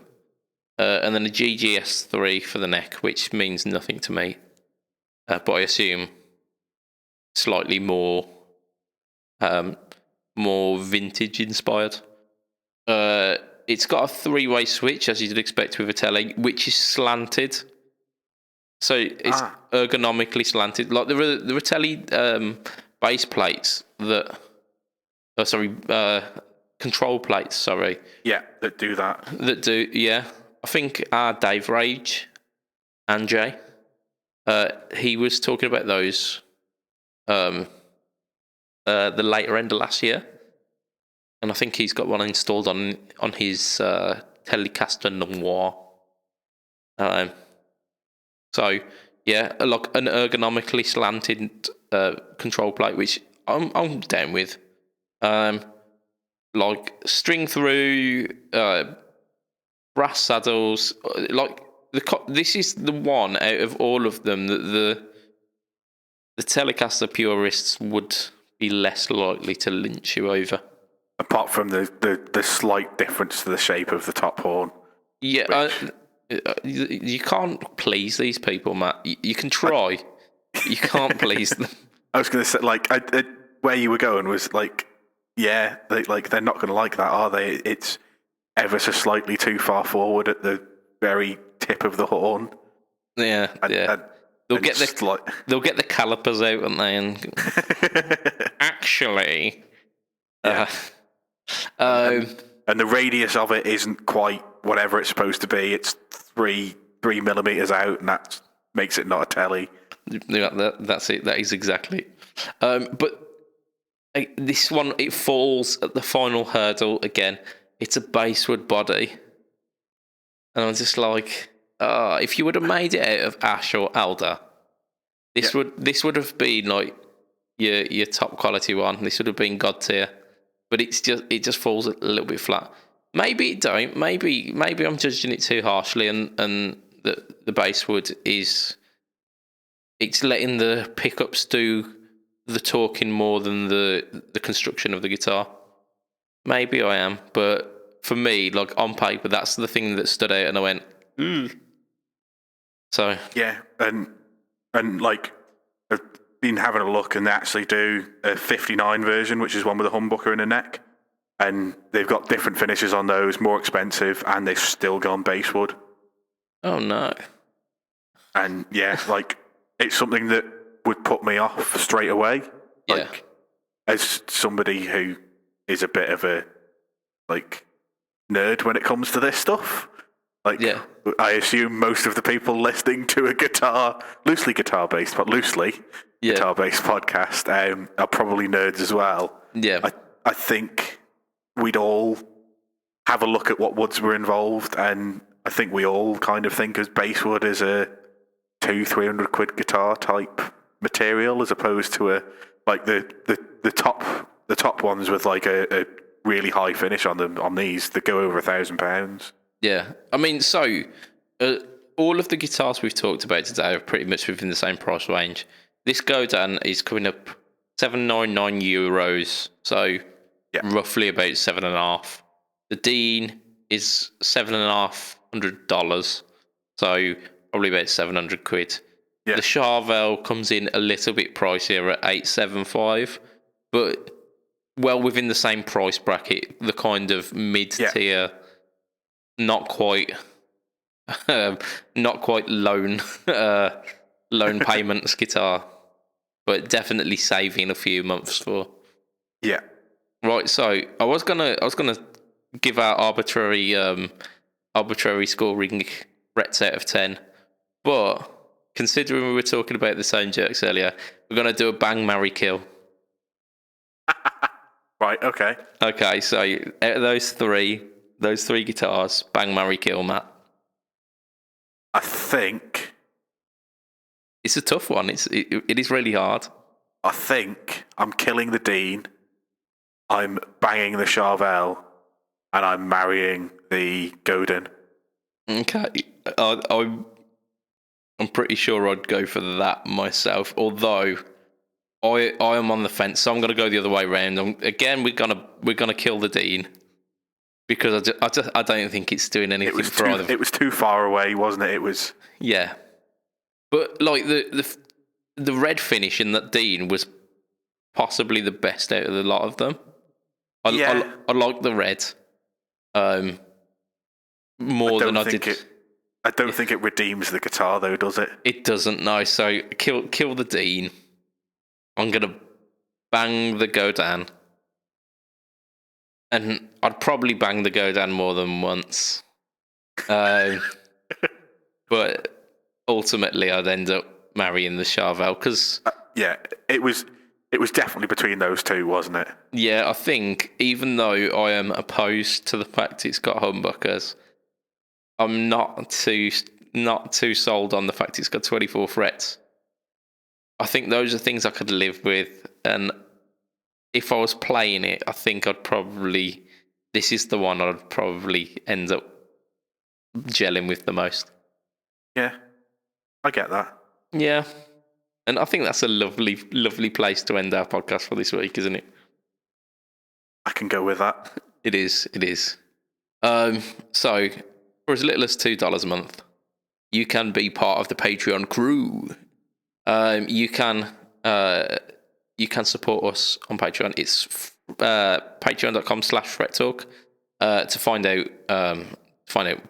and then a GGS3 for the neck, which means nothing to me, but I assume slightly more vintage inspired. It's got a 3-way switch, as you'd expect with a telly, which is slanted. So it's ergonomically slanted. Like there are telly base plates that, control plates. Sorry. Yeah, that do that. Yeah. I think Dave Rage, Anjay, he was talking about those the later end of last year, and I think he's got one installed on his Telecaster Noir. So yeah, like an ergonomically slanted control plate, which I'm down with. Like string through, brass saddles. Like this is the one out of all of them that the Telecaster purists would be less likely to lynch you over. Apart from the slight difference to the shape of the top horn. Yeah, you can't please these people, Matt. You can try. You can't please them. I was going to say, like, where you were going was like, yeah, they're not going to like that, are they? It's ever so slightly too far forward at the very tip of the horn. Yeah, yeah. They'll get the calipers out, won't they? And actually, yeah. And the radius of it isn't quite whatever it's supposed to be. It's 3 millimeters out, and that makes it not a telly. Yeah, that's it. That is exactly. But this one, it falls at the final hurdle again. It's a basswood body, and I'm just like, if you would have made it out of ash or alder, this would have been like your top quality one. This would have been god tier. But it just falls a little bit flat. Maybe it don't. Maybe I'm judging it too harshly, and the basswood it's letting the pickups do the talking more than the construction of the guitar. Maybe I am, but for me, like on paper, that's the thing that stood out, and I went, So yeah, and like I've been having a look, and they actually do a 59 version, which is one with a humbucker in the neck, and they've got different finishes on those, more expensive, and they've still gone basswood. Oh no! And yeah, like it's something that would put me off straight away. Like as somebody who is a bit of a like nerd when it comes to this stuff. Like, I assume most of the people listening to a loosely guitar-based podcast are probably nerds as well. Yeah. I think we'd all have a look at what woods were involved, and I think we all kind of think as basswood as a £200-300 guitar type material, as opposed to the top ones with like a really high finish on them. On these, that go over £1,000. Yeah, I mean, so all of the guitars we've talked about today are pretty much within the same price range. This Godin is coming up €799, so roughly about $7.5. The Dean is $7,500, so probably about £700. Yeah. The Charvel comes in a little bit pricier at $875, but well within the same price bracket, the kind of mid-tier. Not quite loan payments guitar, but definitely saving a few months for. Yeah. Right. So I was gonna give our arbitrary scoring Rets out of 10, but considering we were talking about the sound jerks earlier, we're gonna do a bang, marry, kill. Right. Okay. Okay. So out of those three guitars, bang, marry, kill, Matt. I think it's a tough one. It is really hard. I think I'm killing the Dean, I'm banging the Charvel, and I'm marrying the Godin. Okay, I'm pretty sure I'd go for that myself. Although I am on the fence, so I'm going to go the other way around. Again, we're gonna kill the Dean. Because I don't think it's doing anything for either. It was too far away, wasn't it? It was. Yeah, but like the red finish in that Dean was possibly the best out of the lot of them. I like the red more than I did. I don't think it redeems the guitar though, does it? It doesn't. No. So kill the Dean. I'm gonna bang the Godin. And I'd probably bang the Godin more than once. But ultimately, I'd end up marrying the Charvel because yeah, it was definitely between those two, wasn't it? Yeah, I think even though I am opposed to the fact it's got humbuckers, I'm not too sold on the fact it's got 24 frets. I think those are things I could live with, and if I was playing it, I think this is the one I'd probably end up gelling with the most. Yeah, I get that. Yeah, and I think that's a lovely, lovely place to end our podcast for this week, isn't it? I can go with that. It is. So, for as little as $2 a month, you can be part of the Patreon crew. You can support us on Patreon. It's patreon.com/frettalk to find out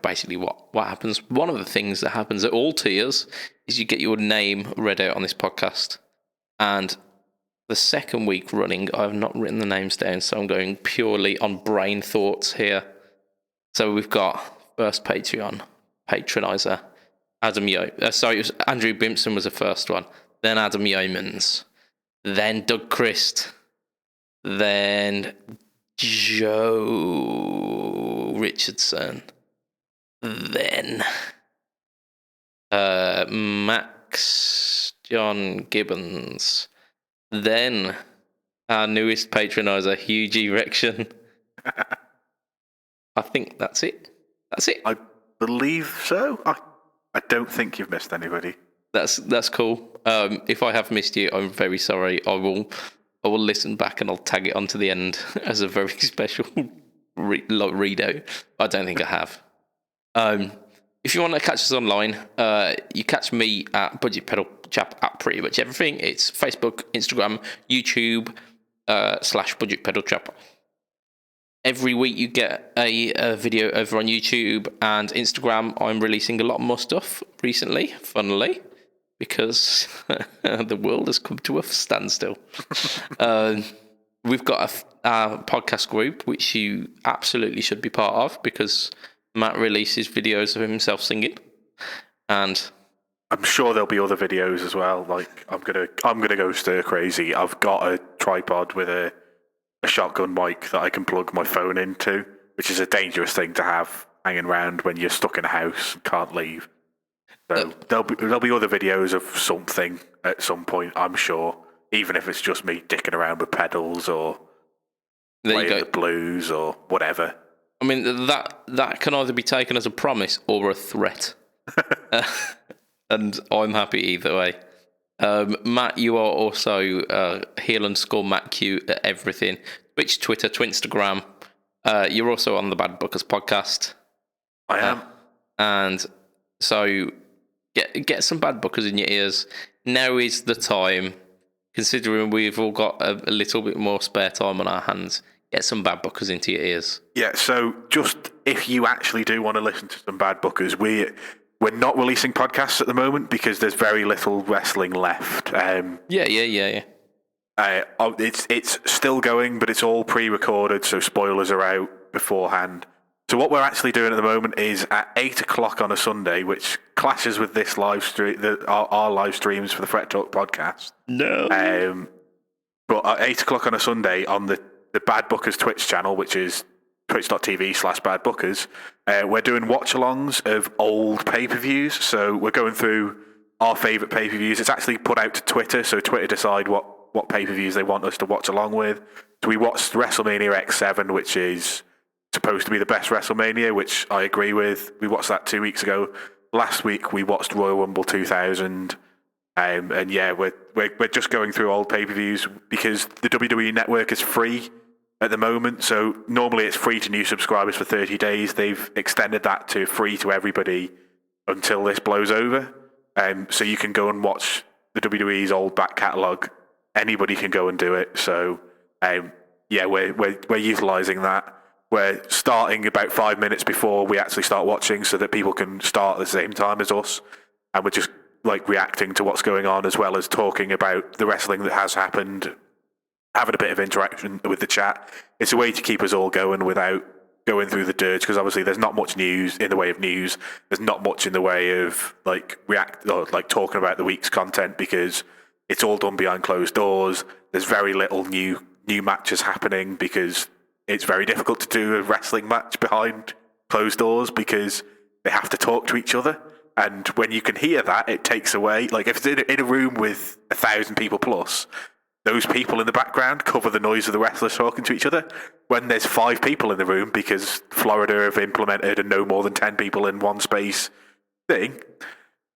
basically what happens. One of the things that happens at all tiers is you get your name read out on this podcast, and the second week running, I have not written the names down, so I'm going purely on brain thoughts here. So we've got first Patreon patronizer, Adam sorry, it was Andrew Bimpson was the first one. Then Adam Yeomans. Then Doug Christ. Then Joe Richardson. Then Max John Gibbons. Then our newest patronizer, Huge Erection. I think that's it. I believe so. I don't think you've missed anybody. That's cool. If I have missed you, I'm very sorry. I will listen back and I'll tag it onto the end as a very special readout. I don't think I have. If you want to catch us online, you catch me at BudgetPedalChap at pretty much everything. It's Facebook, Instagram, YouTube /BudgetPedalChap. Every week you get a video over on YouTube and Instagram. I'm releasing a lot more stuff recently, funnily, because the world has come to a standstill. We've got a podcast group, which you absolutely should be part of, because Matt releases videos of himself singing, and I'm sure there'll be other videos as well. Like I'm gonna go stir crazy. I've got a tripod with a shotgun mic that I can plug my phone into, which is a dangerous thing to have hanging around when you're stuck in a house and can't leave. So there'll be other videos of something at some point, I'm sure, even if it's just me dicking around with pedals or playing the blues or whatever. I mean, that can either be taken as a promise or a threat. And I'm happy either way. Matt, you are also heel_MattQ at everything. Twitch, Twitter, Twinstagram. You're also on the Bad Bookers podcast. I am. And so get some Bad Bookers in your ears. Now is the time, considering we've all got a little bit more spare time on our hands. Get some Bad Bookers into your ears. Yeah, so just if you actually do want to listen to some Bad Bookers, we're not releasing podcasts at the moment because there's very little wrestling left. Yeah. It's still going, but it's all pre-recorded, so spoilers are out beforehand. So what we're actually doing at the moment is at 8 o'clock on a Sunday, which clashes with this live stream, our live streams for the Fret Talk podcast. No. But at 8 o'clock on a Sunday on the Bad Bookers Twitch channel, which is twitch.tv/badbookers, we're doing watch-alongs of old pay-per-views. So we're going through our favourite pay-per-views. It's actually put out to Twitter, so Twitter decide what pay-per-views they want us to watch along with. So we watched WrestleMania X7, which is supposed to be the best WrestleMania, which I agree with. We watched that 2 weeks ago. Last week we watched Royal Rumble 2000. And yeah, we're just going through old pay-per-views because the WWE Network is free at the moment. So normally it's free to new subscribers for 30 days. They've extended that to free to everybody until this blows over. So you can go and watch the WWE's old back catalogue. Anybody can go and do it. So yeah, we're utilising that. We're starting about 5 minutes before we actually start watching so that people can start at the same time as us. And we're just like reacting to what's going on as well as talking about the wrestling that has happened, having a bit of interaction with the chat. It's a way to keep us all going without going through the dirge, because obviously there's not much news in the way of news. There's not much in the way of like talking about the week's content, because it's all done behind closed doors. There's very little new matches happening because it's very difficult to do a wrestling match behind closed doors because they have to talk to each other. And when you can hear that, it takes away, like if it's in a room with 1,000 people plus, those people in the background cover the noise of the wrestlers talking to each other. When there's 5 people in the room, because Florida have implemented a no more than 10 people in one space thing,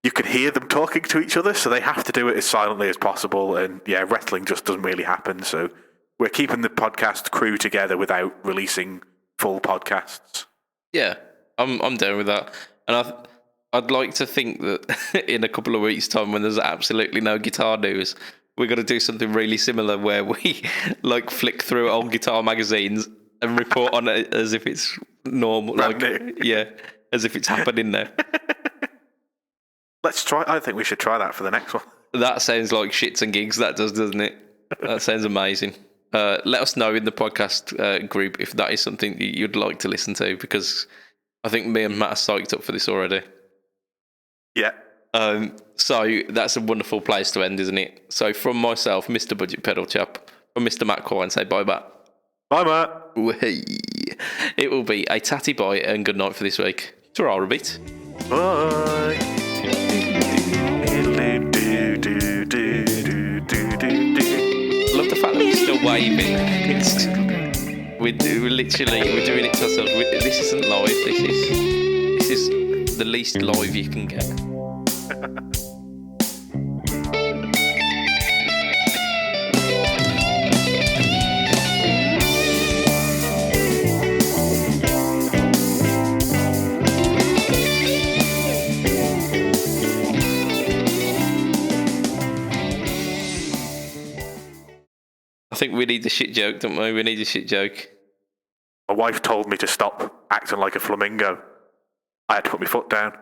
you can hear them talking to each other, so they have to do it as silently as possible. And yeah, wrestling just doesn't really happen. So we're keeping the podcast crew together without releasing full podcasts. Yeah, I'm down with that. And I'd like to think that in a couple of weeks' time, when there's absolutely no guitar news, we're going to do something really similar where we like flick through old guitar magazines and report on it as if it's normal. Brand new. Yeah, as if it's happening now. Let's try. I think we should try that for the next one. That sounds like shits and gigs. That does, doesn't it? That sounds amazing. Let us know in the podcast group if that is something you'd like to listen to, because I think me and Matt are psyched up for this already. Yeah. So that's a wonderful place to end, isn't it? So from myself, Mr. Budget Pedal Chap, and Mr. Matt Quine, say bye, Matt. Bye, Matt. It will be a tatty bye and good night for this week. Ta-ra a bit. Bye. Love the fact that we're still waving. We're doing it to ourselves. This isn't live. This is the least live you can get. I think we need a shit joke, don't we? We need a shit joke. My wife told me to stop acting like a flamingo. I had to put my foot down.